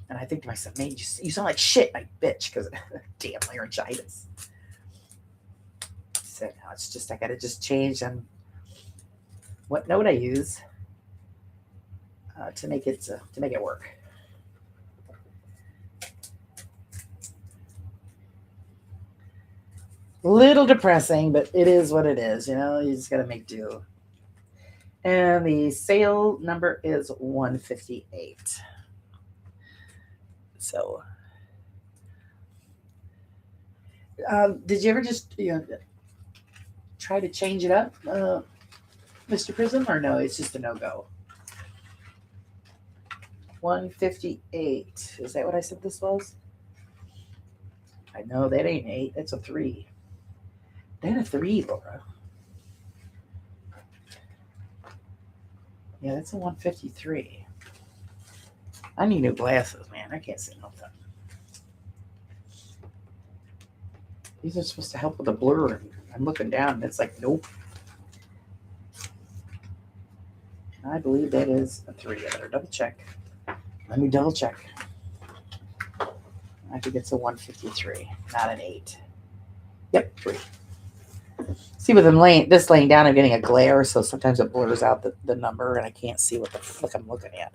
And I think to myself, man, you sound like shit, my bitch, because damn laryngitis. So now it's just I gotta just change on what note I use to make it work. Little depressing, but it is what it is. You know, you just gotta make do. And the sale number is 158. So, did you ever just try to change it up, Mr. Prism, or no? It's just a no go. 158. Is that what I said this was? I know that ain't 8. That's a 3. That a 3, Laura. Yeah, that's a 153. I need new glasses, man. I can't see nothing. These are supposed to help with the blur. I'm looking down and it's like, nope. I believe that is a 3. I better double check. Let me double check. I think it's a 153, not an 8. Yep, 3. See, with them this laying down, I'm getting a glare, so sometimes it blurs out the number, and I can't see what the fuck I'm looking at.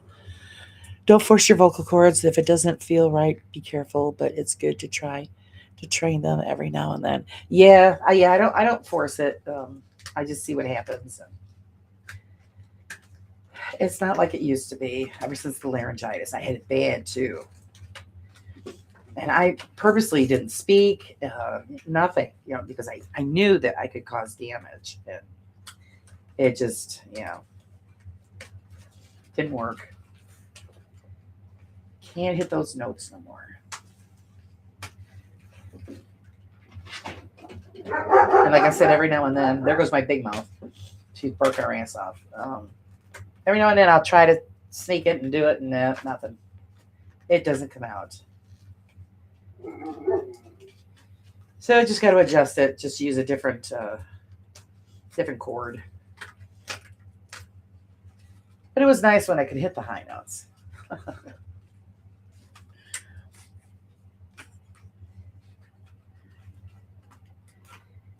Don't force your vocal cords. If it doesn't feel right, be careful, but it's good to try to train them every now and then. Yeah, I don't force it. I just see what happens. It's not like it used to be. Ever since the laryngitis, I had it bad too, and I purposely didn't speak, nothing, because I knew that I could cause damage, and it just, didn't work. Can't hit those notes no more. And like I said, every now and then, there goes my big mouth. She's barking her ass off. Every now and then, I'll try to sneak it and do it, and nothing. It doesn't come out. So I just got to adjust it. Just use a different chord. But it was nice when I could hit the high notes.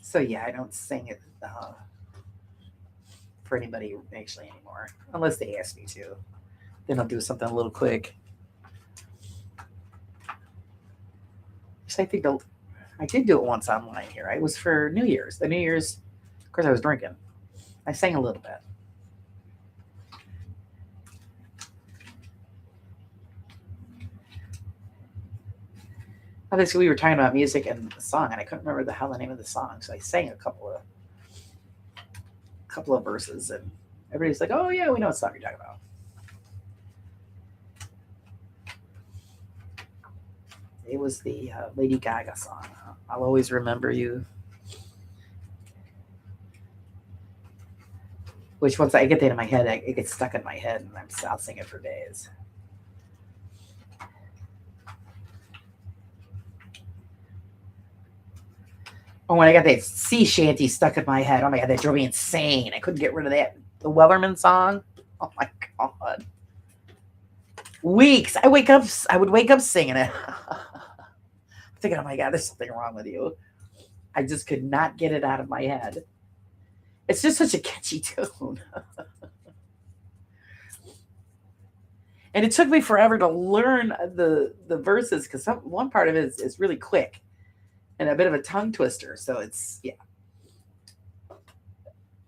So yeah, I don't sing it for anybody actually anymore, unless they ask me to. Then I'll do something a little quick. So I think I did do it once online here. It was for New Year's. The New Year's, of course, I was drinking. I sang a little bit. Obviously, we were talking about music and the song, and I couldn't remember the name of the song, so I sang a couple of verses, and everybody's like, "Oh yeah, we know what song you're talking about." It was the Lady Gaga song. I'll always remember you. Which once I get that in my head, it gets stuck in my head, and I'll sing it for days. Oh, when I got that sea shanty stuck in my head, oh my god, that drove me insane. I couldn't get rid of that. The Wellerman song. Oh my god. Weeks. I would wake up singing it. Thinking, oh my god, there's something wrong with you. I just could not get it out of my head. It's just such a catchy tune. And it took me forever to learn the verses, because one part of it is really quick and a bit of a tongue twister. So it's, yeah.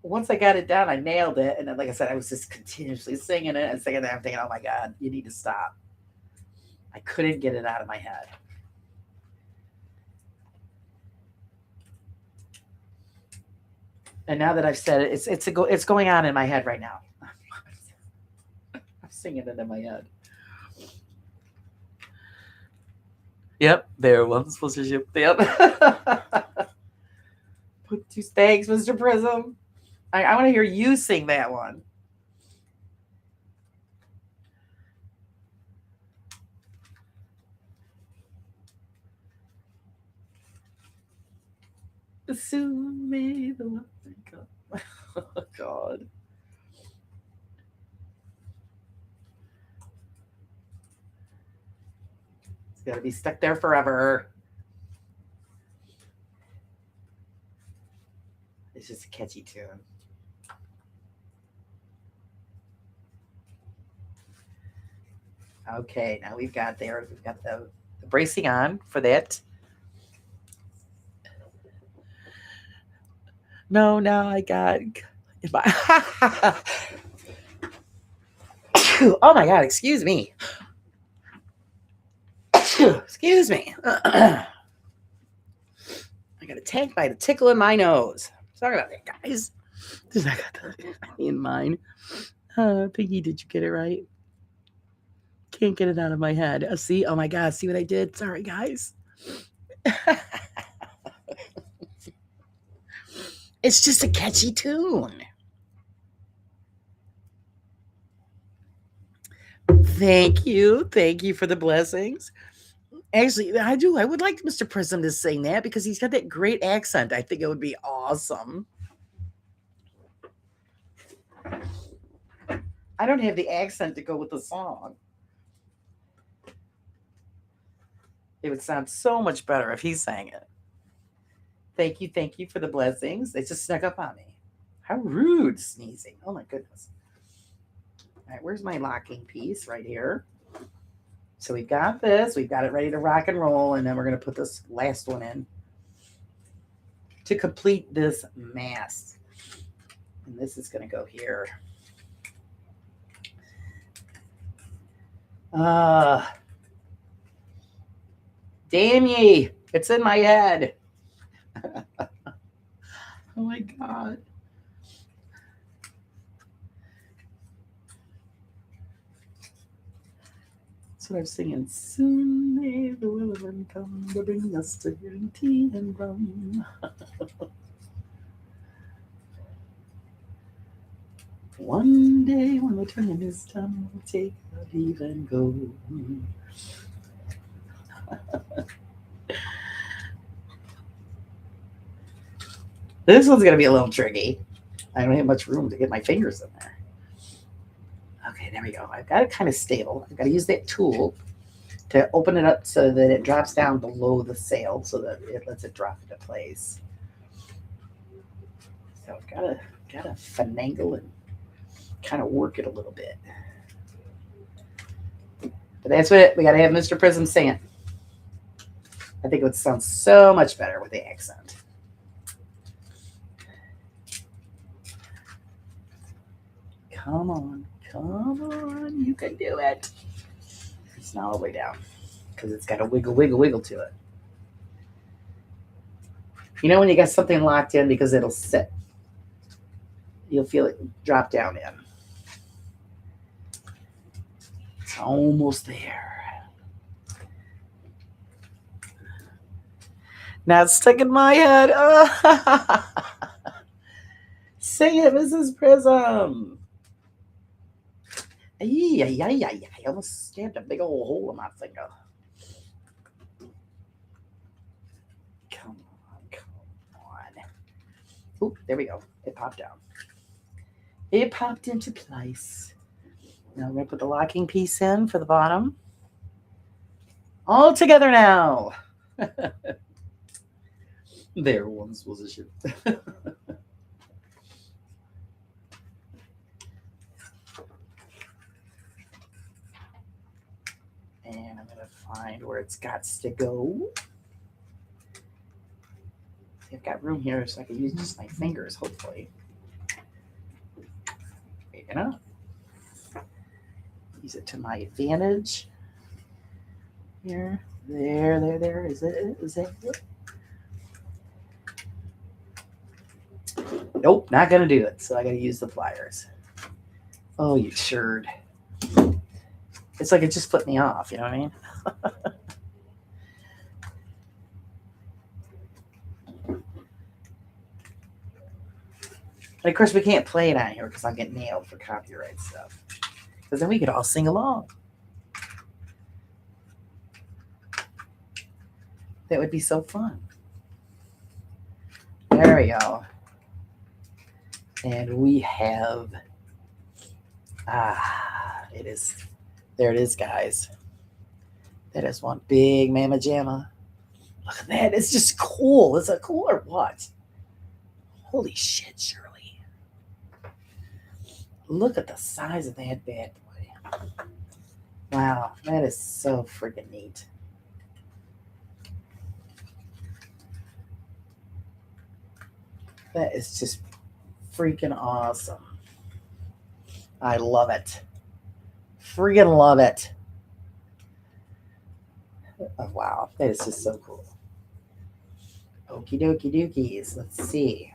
Once I got it down, I nailed it. And then, like I said, I was just continuously singing it and singing it. I'm thinking, oh my god, you need to stop. I couldn't get it out of my head. And now that I've said it, it's going on in my head right now. I'm singing it in my head. Yep, there was sponsorship. Yep. Put 2 thanks, Mr. Prism. I want to hear you sing that one. Soon may the light come. Oh God. gonna be stuck there forever. It's just a catchy tune. Okay, now we've got the bracing on for that. No, now I got. Oh my God! Excuse me. Excuse me. I got attacked by the tickle in my nose. Sorry about that, guys. I got the in mine. Piggy, did you get it right? Can't get it out of my head. See? Oh my God! See what I did? Sorry, guys. It's just a catchy tune. Thank you. Thank you for the blessings. Actually, I do. I would like Mr. Prism to sing that because he's got that great accent. I think it would be awesome. I don't have the accent to go with the song. It would sound so much better if he sang it. Thank you for the blessings. They just snuck up on me. How rude, sneezing. Oh my goodness. All right, where's my locking piece? Right here. So we've got this. We've got it ready to rock and roll, and then we're going to put this last one in to complete this mast. And this is going to go here. Damn ye. It's in my head. Oh my God. That's what I'm singing. Soon may the William come to bring us to green tea and rum. One day when the turning is done, we'll take our leave and go. This one's going to be a little tricky. I don't have much room to get my fingers in there. Okay, there we go. I've got it kind of stable. I've got to use that tool to open it up so that it drops down below the sail so that it lets it drop into place. So I've got to finagle and kind of work it a little bit. But that's what we got to have Mr. Prism sing it. I think it would sound so much better with the accent. Come on, you can do it. It's not all the way down because it's got a wiggle to it. You know when you got something locked in because it'll sit. You'll feel it drop down in. It's almost there. Now it's stuck in my head. Sing it, Mrs. Prism. I almost stabbed a big old hole in my finger. Come on. Oh, there we go. It popped down. It popped into place. Now we're going to put the locking piece in for the bottom. All together now. There once was a ship. And I'm going to find where it's got to go. I've got room here so I can use just my fingers, hopefully. You know? Use it to my advantage. Here. There. Is it? Is that it? Nope, not going to do it. So I got to use the pliers. Oh, you turd. It's like it just flipped me off, you know what I mean? And of course, we can't play it on here because I'll get nailed for copyright stuff. Because then we could all sing along. That would be so fun. There we go. And we have... it is... There it is, guys. That is one big mamma jamma. Look at that. It's just cool. Is it cool or what? Holy shit, Shirley. Look at the size of that bad boy. Wow, that is so freaking neat. That is just freaking awesome. I love it. Freaking love it. Oh, wow, that is just so cool. Okie dokie dookies. Let's see.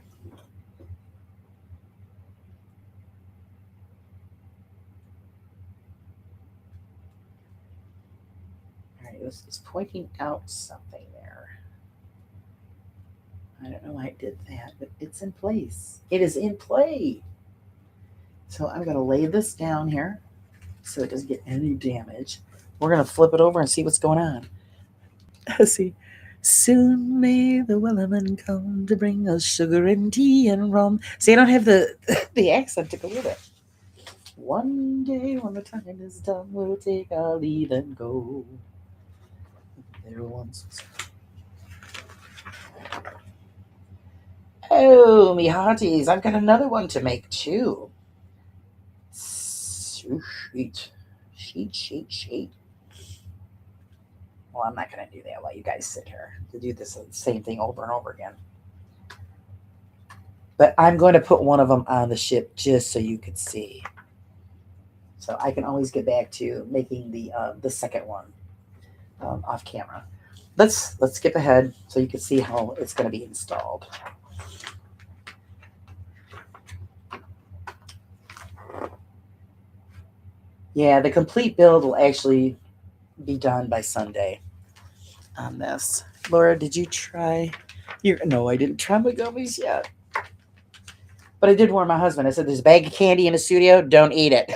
All right, it's pointing out something there. I don't know why it did that, but it's in place. It is in play. So I'm going to lay this down here so it doesn't get any damage. We're going to flip it over and see what's going on. See. Soon may the Wellerman come to bring us sugar and tea and rum. See, I don't have the the accent to go with it. One day when the time is done, we'll take our leave and go. There once was. Oh, me hearties, I've got another one to make too. Sheet. Well, I'm not going to do that while you guys sit here to do this same thing over and over again. But I'm going to put one of them on the ship just so you can see. So I can always get back to making the second one off camera. Let's skip ahead so you can see how it's going to be installed. Yeah, the complete build will actually be done by Sunday on this. Laura, did you try? No, I didn't try my gummies yet. But I did warn my husband. I said, there's a bag of candy in the studio. Don't eat it.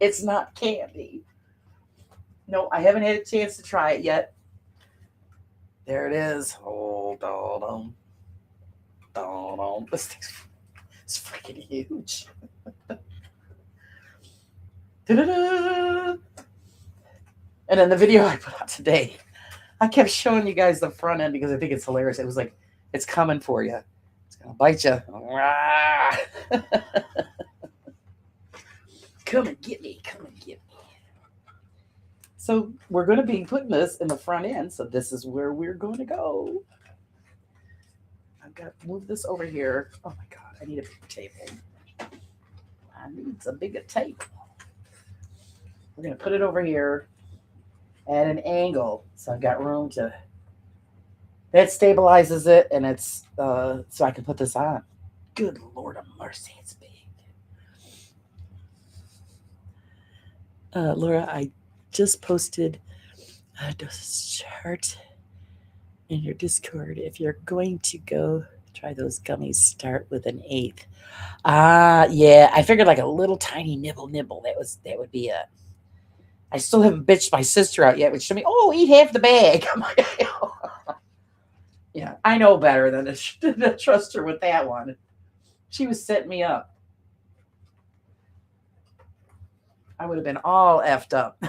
It's not candy. No, I haven't had a chance to try it yet. There it is. Oh, this thing's freaking huge. Da-da-da. And in the video I put out today, I kept showing you guys the front end because I think it's hilarious. It was like, it's coming for you. It's going to bite you. Come and get me. Come and get me. So we're going to be putting this in the front end. So this is where we're going to go. I've got to move this over here. Oh my God, I need a big table. I need a bigger table. We're going to put it over here at an angle. So I've got room to, that stabilizes it, and it's, so I can put this on. Good Lord of mercy, it's big. Laura, I just posted a chart in your Discord. If you're going to go try those gummies, start with an 1/8. Yeah, I figured like a little tiny nibble. That would be it. I still haven't bitched my sister out yet, which told me, oh, eat half the bag. I'm like, yeah, I know better than to trust her with that one. She was setting me up. I would have been all effed up.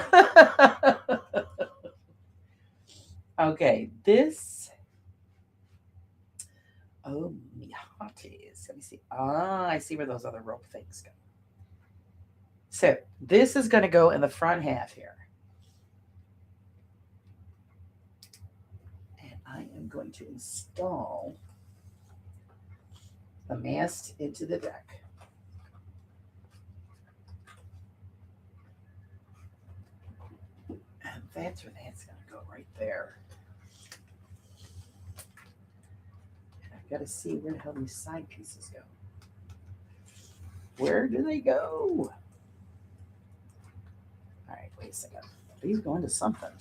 Okay, this. Oh, me hotties. Let me see. I see where those other rope things go. So this is going to go in the front half here. And I am going to install the mast into the deck. And that's where that's going to go right there. And I've got to see where the hell these side pieces go. Where do they go? All right, wait a second. These go into something.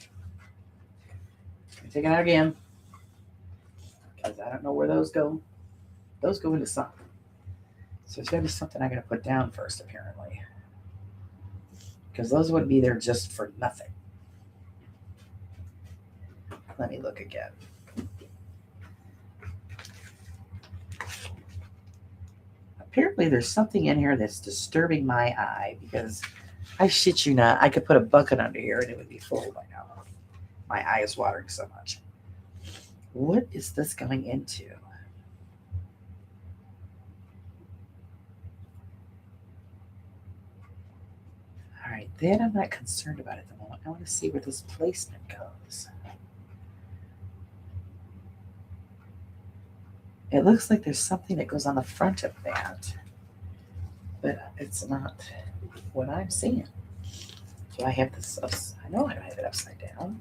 Take it out again. Because I don't know where those go. Those go into something. So there's got to be something I got to put down first, apparently. Because those wouldn't be there just for nothing. Let me look again. Apparently there's something in here that's disturbing my eye because I shit you not. I could put a bucket under here and it would be full by now. My eye is watering so much. What is this going into? All right, that I'm not concerned about at the moment. I want to see where this placement goes. It looks like there's something that goes on the front of that, but it's not what I'm seeing. Do I have this? I know I don't have it upside down.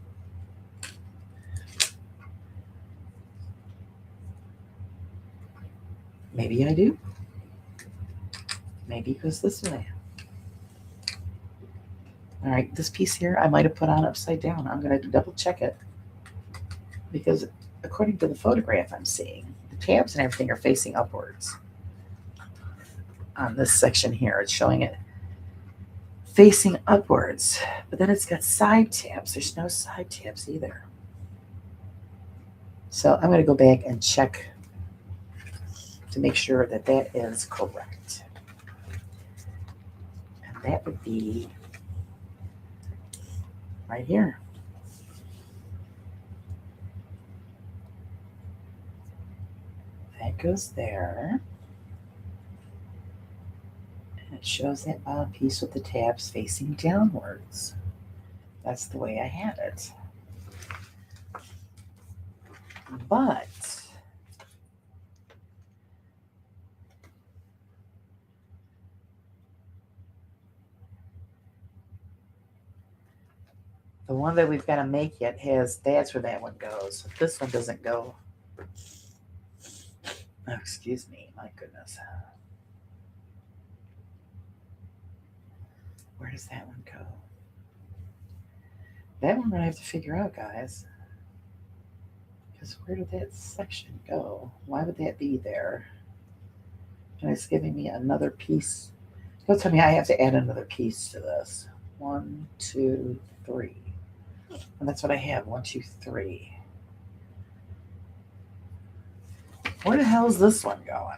Maybe I do. Maybe it goes this way. All right, this piece here I might have put on upside down. I'm going to double check it because according to the photograph I'm seeing, the tabs and everything are facing upwards. On this section here, it's showing it facing upwards, but then it's got side tabs. There's no side tabs either. So I'm going to go back and check to make sure that that is correct. And that would be right here. That goes there. And it shows that bottom piece with the tabs facing downwards. That's the way I had it. But the one that we've got to make yet has, that's where that one goes. This one doesn't go. Oh, excuse me, my goodness. Where does that one go? That one I have to figure out, guys. Because where did that section go? Why would that be there? And it's giving me another piece. Don't tell me I have to add another piece to this. 1, 2, 3. And that's what I have. 1, 2, 3. Where the hell is this one going?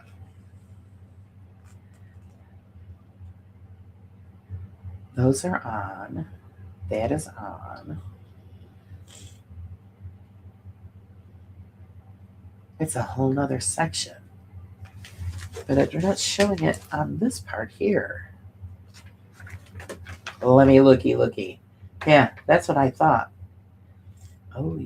Those are on. That is on. It's a whole nother section. But they're not showing it on this part here. Let me looky. Yeah, that's what I thought. Oh,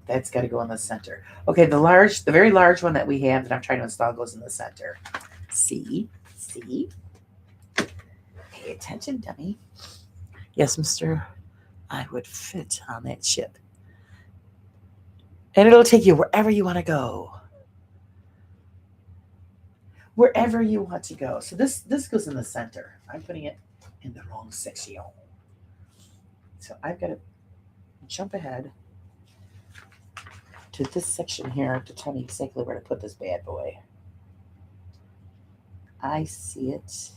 that's got to go in the center. Okay, the very large one that we have that I'm trying to install goes in the center. See? Pay attention, dummy. Yes, mister, I would fit on that ship. And it'll take you wherever you want to go. Wherever you want to go. So this goes in the center. I'm putting it in the wrong section. So I've got to jump ahead to this section here to tell me exactly where to put this bad boy. I see it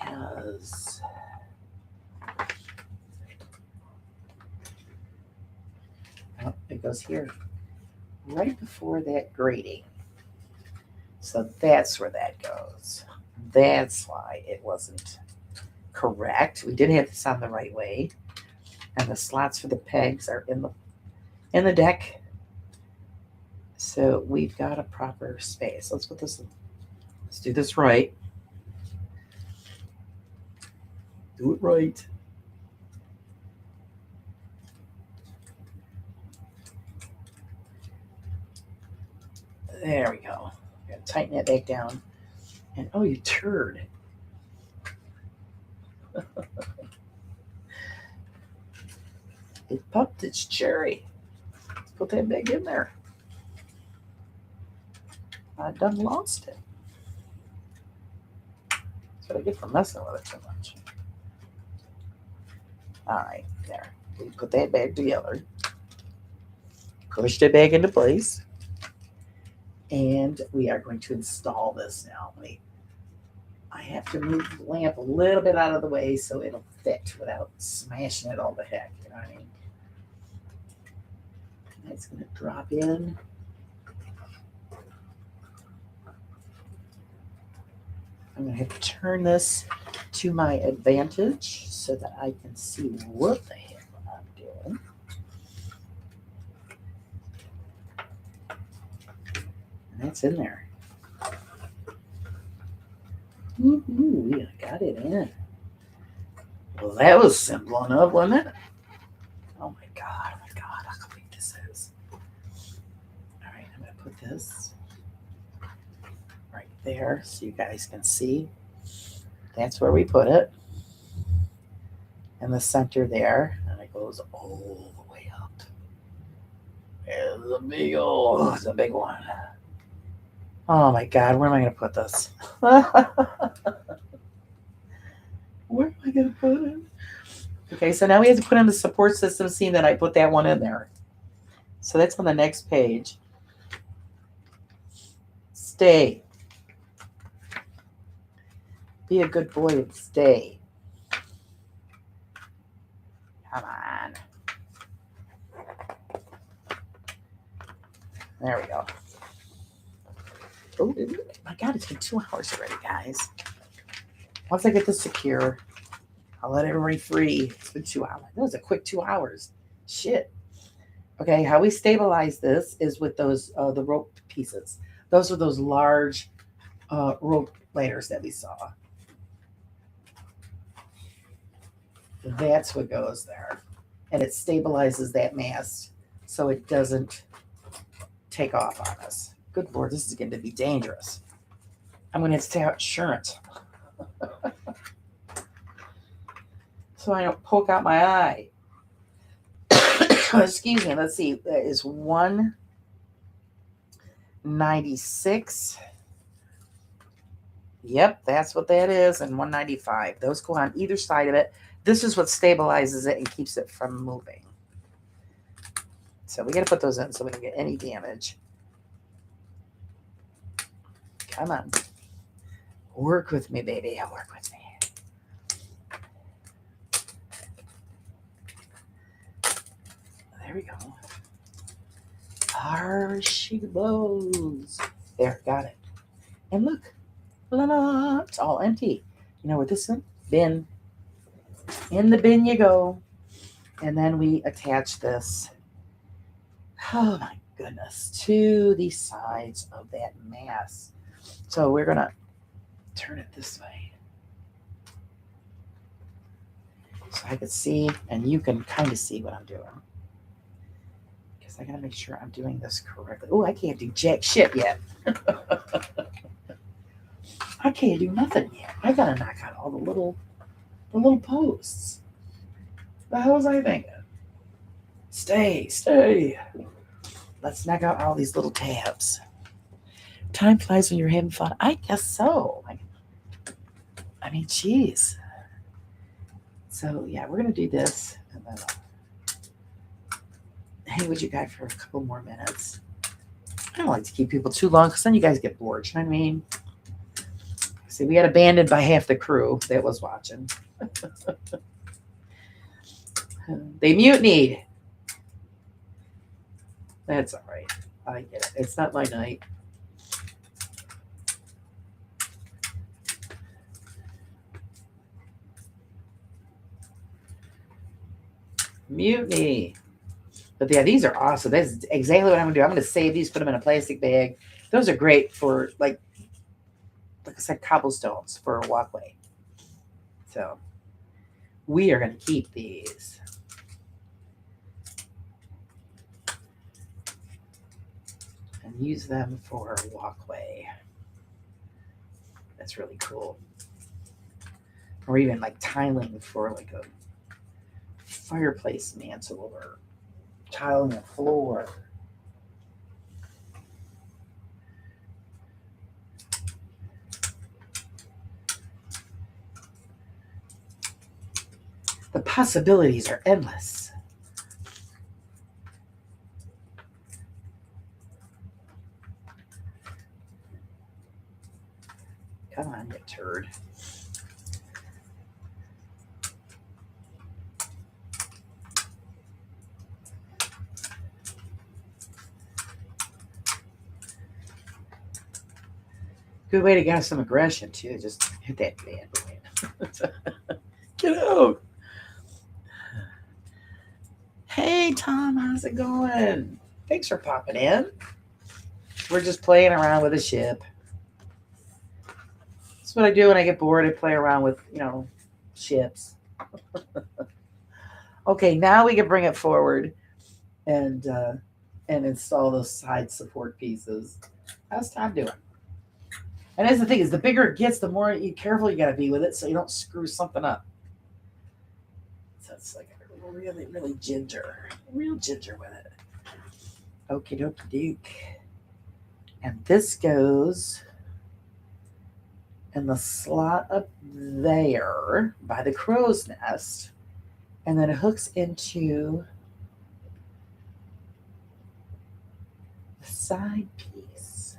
as it goes here right before that grating. So that's where that goes. That's why it wasn't correct. We did have this on the right way. And the slots for the pegs are in the deck. So we've got a proper space. Let's put this in. Let's do this right. Do it right. There we go. Gotta tighten that back down. And oh, you turd. It popped its cherry. Let's put that back in there. I done lost it. That's what I get for messing with it too much. Alright, there. We put that back together. Pushed it back into place. And we are going to install this now. I have to move the lamp a little bit out of the way so it'll fit without smashing it all to heck. You know what I mean? That's going to drop in. I'm going to have to turn this to my advantage so that I can see what the heck I'm doing. And that's in there. Woo-hoo, we got it in. Well, that was simple enough, wasn't it? Oh my God, how big this is. All right, I'm going to put this right there so you guys can see. That's where we put it. In the center there, and it goes all the way up. There's a big old, it's a big one. Oh my God, where am I going to put this? Where am I going to put it? Okay, so now we have to put in the support system, seeing that I put that one in there. So that's on the next page. Stay. Be a good boy and stay. Come on. There we go. Oh my God, it's been 2 hours already, guys. Once I get this secure, I'll let everybody free. It's been 2 hours. That was a quick 2 hours. Shit. Okay, how we stabilize this is with those the rope pieces. Those are those large rope ladders that we saw. That's what goes there. And it stabilizes that mast so it doesn't take off on us. Good Lord, this is going to be dangerous. I'm going to have to take out insurance. So I don't poke out my eye. Excuse me, let's see. That is 196. Yep, that's what that is. And 195. Those go on either side of it. This is what stabilizes it and keeps it from moving. So we got to put those in so we don't get any damage. Come on. Work with me, baby. Work with me. There we go. Our she blows. There, got it. And look. La la, it's all empty. You know what this is? Bin. In the bin you go. And then we attach this. Oh my goodness. To the sides of that mass. So we're going to turn it this way. So I can see, and you can kind of see what I'm doing. Because I got to make sure I'm doing this correctly. Oh, I can't do jack shit yet. I can't do nothing yet. I got to knock out all the little posts. The hell was I thinking? Stay. Let's knock out all these little tabs. Time flies when you're having fun. I guess so. I mean, geez. So, yeah, we're going to do this. And then hang with you guys for a couple more minutes. I don't like to keep people too long because then you guys get bored. You know what I mean? See, we got abandoned by half the crew that was watching. They mutinied. That's all right. I get it. It's not my night. Mutiny. But yeah, these are awesome. That's exactly what I'm going to do. I'm going to save these, put them in a plastic bag. Those are great for, like I said, cobblestones for a walkway. So we are going to keep these. And use them for a walkway. That's really cool. Or even like tiling for like a fireplace mantle or tiling a floor. The possibilities are endless. Come on, you turd. Good way to get some aggression too. Just hit that bad boy. Get out. Hey Tom, how's it going? Thanks for popping in. We're just playing around with a ship. That's what I do when I get bored. I play around with, ships. Okay, now we can bring it forward and install those side support pieces. How's Tom doing? And that's the thing is, the bigger it gets, the more careful you got to be with it, so you don't screw something up. So it's like really, really real ginger with it. Okie dokie doke. And this goes in the slot up there by the crow's nest, and then it hooks into the side piece.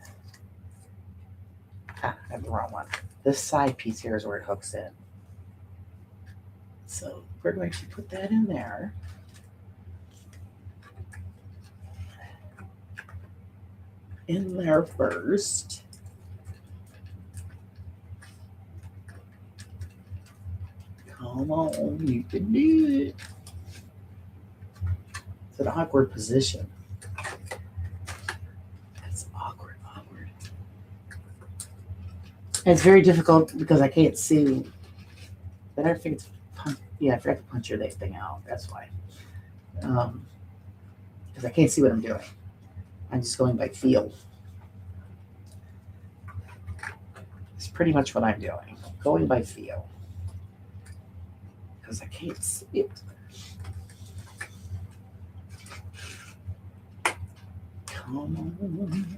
I have the wrong one. This side piece here is where it hooks in. So we're going to put that in there. In there first. Come on, you can do it. It's an awkward position. It's awkward. And it's very difficult because I can't see. But I think it's I forgot to punch that thing out. That's why. Because I can't see what I'm doing. I'm just going by feel. It's pretty much what I'm doing. Going by feel. Because I can't see it. Come on.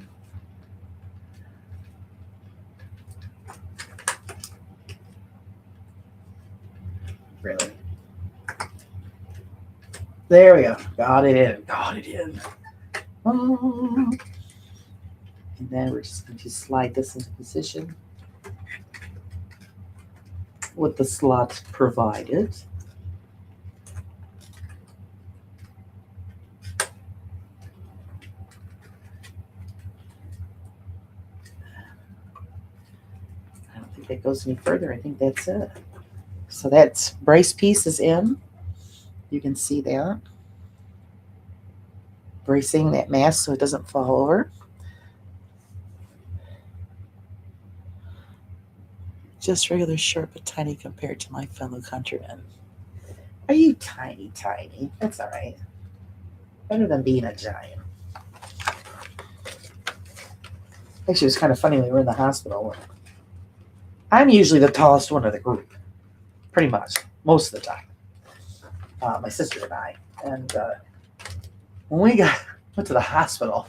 Really? There we go. Got it in. Oh. And then we're just going to slide this into position with the slot provided. I don't think that goes any further. I think that's it. So that's brace piece is in. You can see that. Bracing that mast so it doesn't fall over. Just regular short but tiny compared to my fellow countrymen. Are you tiny? That's all right. Better than being a giant. Actually, it was kind of funny when we were in the hospital. I'm usually the tallest one of the group. Pretty much. Most of the time. My sister and I. And when we went to the hospital,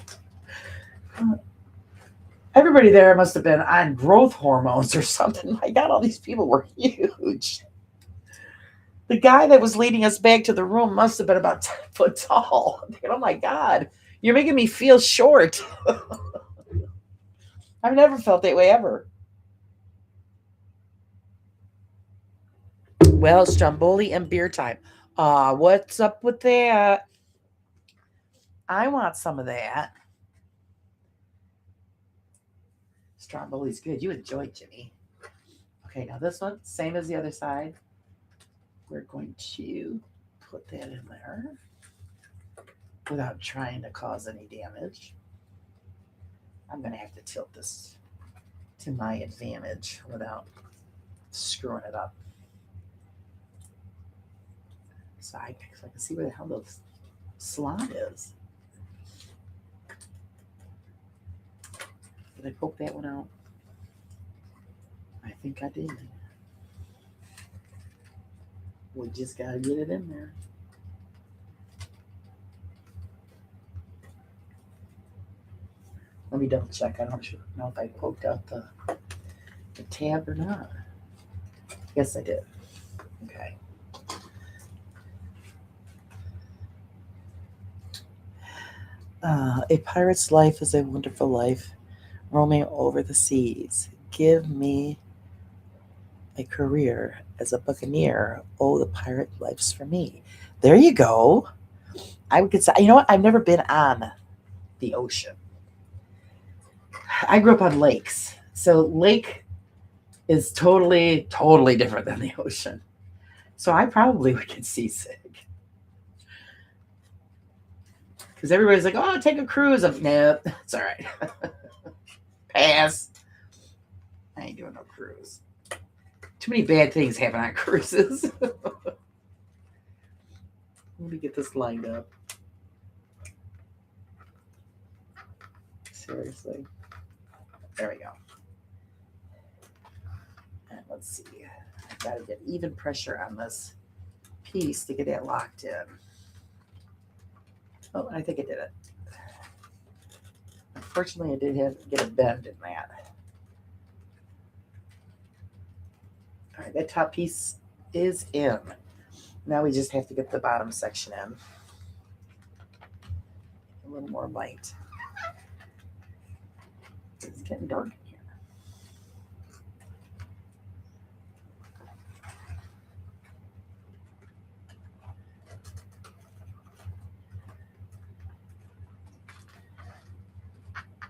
everybody there must have been on growth hormones or something. My God, all these people were huge. The guy that was leading us back to the room must have been about 10 foot tall. I'm thinking, oh my God, you're making me feel short. I've never felt that way ever. Well, Stromboli and beer time. What's up with that? I want some of that. Stromboli's good. You enjoy it, Jimmy. Okay, now this one, same as the other side. We're going to put that in there without trying to cause any damage. I'm going to have to tilt this to my advantage without screwing it up. So I can see where the hell the slot is. Did I poke that one out? I think I did. We just got to get it in there. Let me double check. I don't know if I poked out the tab or not. Yes, I did. Okay. A pirate's life is a wonderful life, roaming over the seas. Give me a career as a buccaneer. Oh, the pirate life's for me. There you go. I would say, you know what? I've never been on the ocean. I grew up on lakes, So lake is totally, totally different than the ocean. So I probably would get seasick. Because everybody's like, oh, take a cruise. No, it's all right. Pass. I ain't doing no cruise. Too many bad things happen on cruises. Let me get this lined up. Seriously. There we go. And let's see. I've got to get even pressure on this piece to get it locked in. Oh, I think I did it. Unfortunately, I did get a bend in that. All right, that top piece is in. Now we just have to get the bottom section in. A little more light. It's getting dark in here.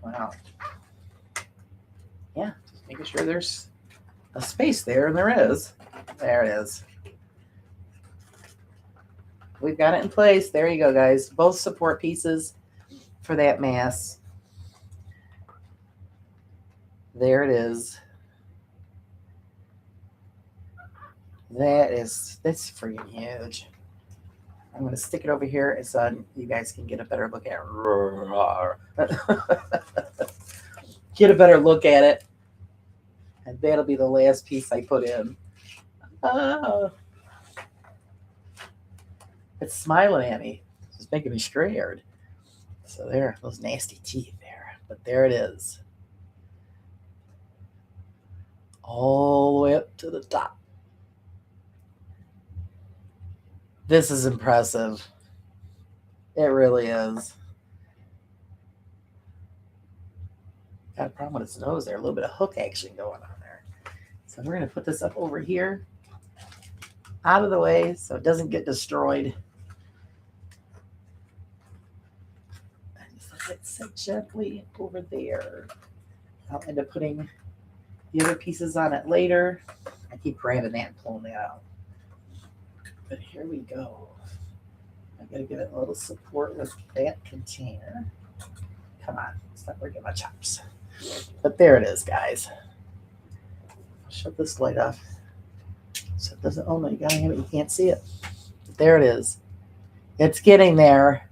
Wow. Yeah, just making sure there's a space there, and there is. There it is. We've got it in place. There you go, guys. Both support pieces for that mass. There it is. That's freaking huge. I'm going to stick it over here so you guys can get a better look at it. Get a better look at it. And that'll be the last piece I put in. It's smiling at me. It's making me scared. So there, those nasty teeth there. But there it is. All the way up to the top. This is impressive. It really is. Got a problem with its nose there. A little bit of hook action going on there. So we're going to put this up over here. Out of the way so it doesn't get destroyed. And just let it sit gently over there. I'll end up putting the other pieces on it later. I keep grabbing that and pulling it out. But here we go. I gotta give it a little support with that container. Come on, stop working my chops. But there it is, guys. Shut this light off. So it doesn't, oh no, you gotta have it, you can't see it. But there it is. It's getting there.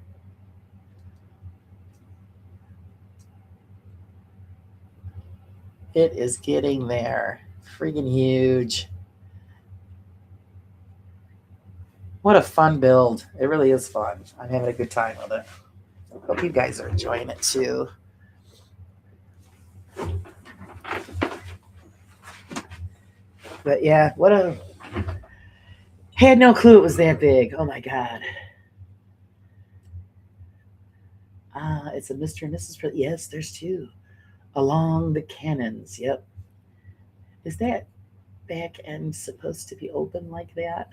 It is getting there. Freaking huge. What a fun build. It really is fun. I'm having a good time with it. Hope you guys are enjoying it too. But yeah, what a... Had no clue it was that big. Oh my God. It's a Mr. and Mrs. Yes, there's two. Along the cannons. Yep. Is that back end supposed to be open like that?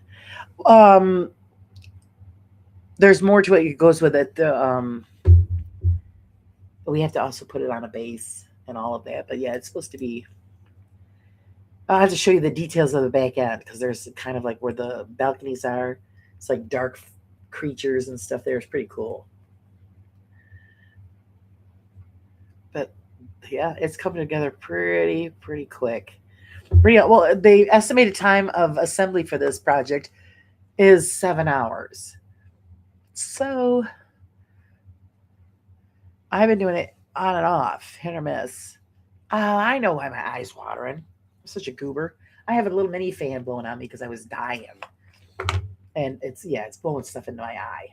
There's more to it. It goes with it. We have to also put it on a base and all of that. But yeah, it's supposed to be. I'll have to show you the details of the back end because there's kind of like where the balconies are. It's like dark creatures and stuff there. It's pretty cool. But yeah, it's coming together pretty quick. Well, the estimated time of assembly for this project is 7 hours. So I've been doing it on and off, hit or miss. I know why my eye's watering. I'm such a goober. I have a little mini fan blowing on me because I was dying. And it's blowing stuff into my eye.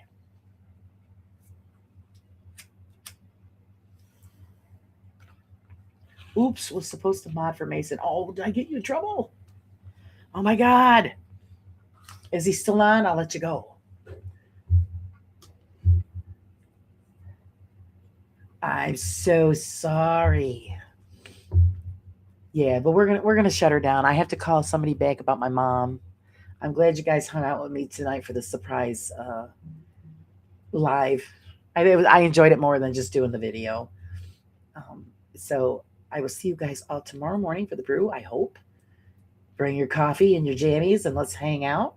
Oops, was supposed to mod for Mason. Oh, did I get you in trouble? Oh my God. Is he still on? I'll let you go. I'm so sorry. Yeah, but we're gonna shut her down. I have to call somebody back about my mom. I'm glad you guys hung out with me tonight for the surprise live. I enjoyed it more than just doing the video. So I will see you guys all tomorrow morning for the brew, I hope. Bring your coffee and your jammies and let's hang out.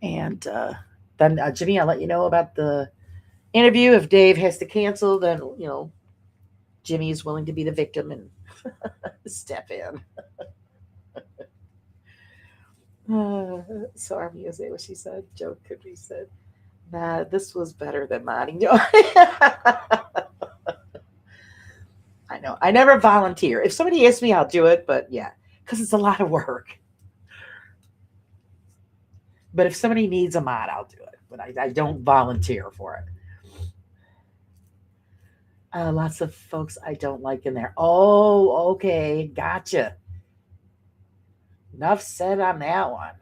And then, Jimmy, I'll let you know about the interview. If Dave has to cancel, then, Jimmy is willing to be the victim and step in. So our music, what she said, Joe Could said, nah, this was better than mine. I know. I never volunteer. If somebody asks me, I'll do it, but yeah, because it's a lot of work. But if somebody needs a mod, I'll do it. But I don't volunteer for it. Lots of folks I don't like in there. Oh, okay. Gotcha. Enough said on that one.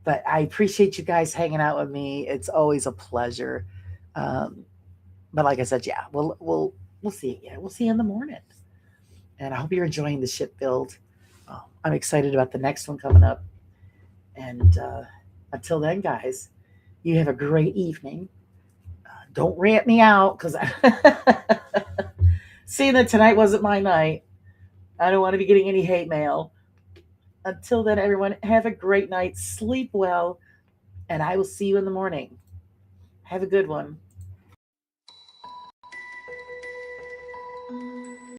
But I appreciate you guys hanging out with me. It's always a pleasure. Um, but like I said, yeah, we'll see. Yeah, we'll see you in the morning. And I hope you're enjoying the ship build. I'm excited about the next one coming up. And until then, guys, you have a great evening. Don't rant me out because seeing that tonight wasn't my night. I don't want to be getting any hate mail. Until then, everyone, have a great night. Sleep well. And I will see you in the morning. Have a good one.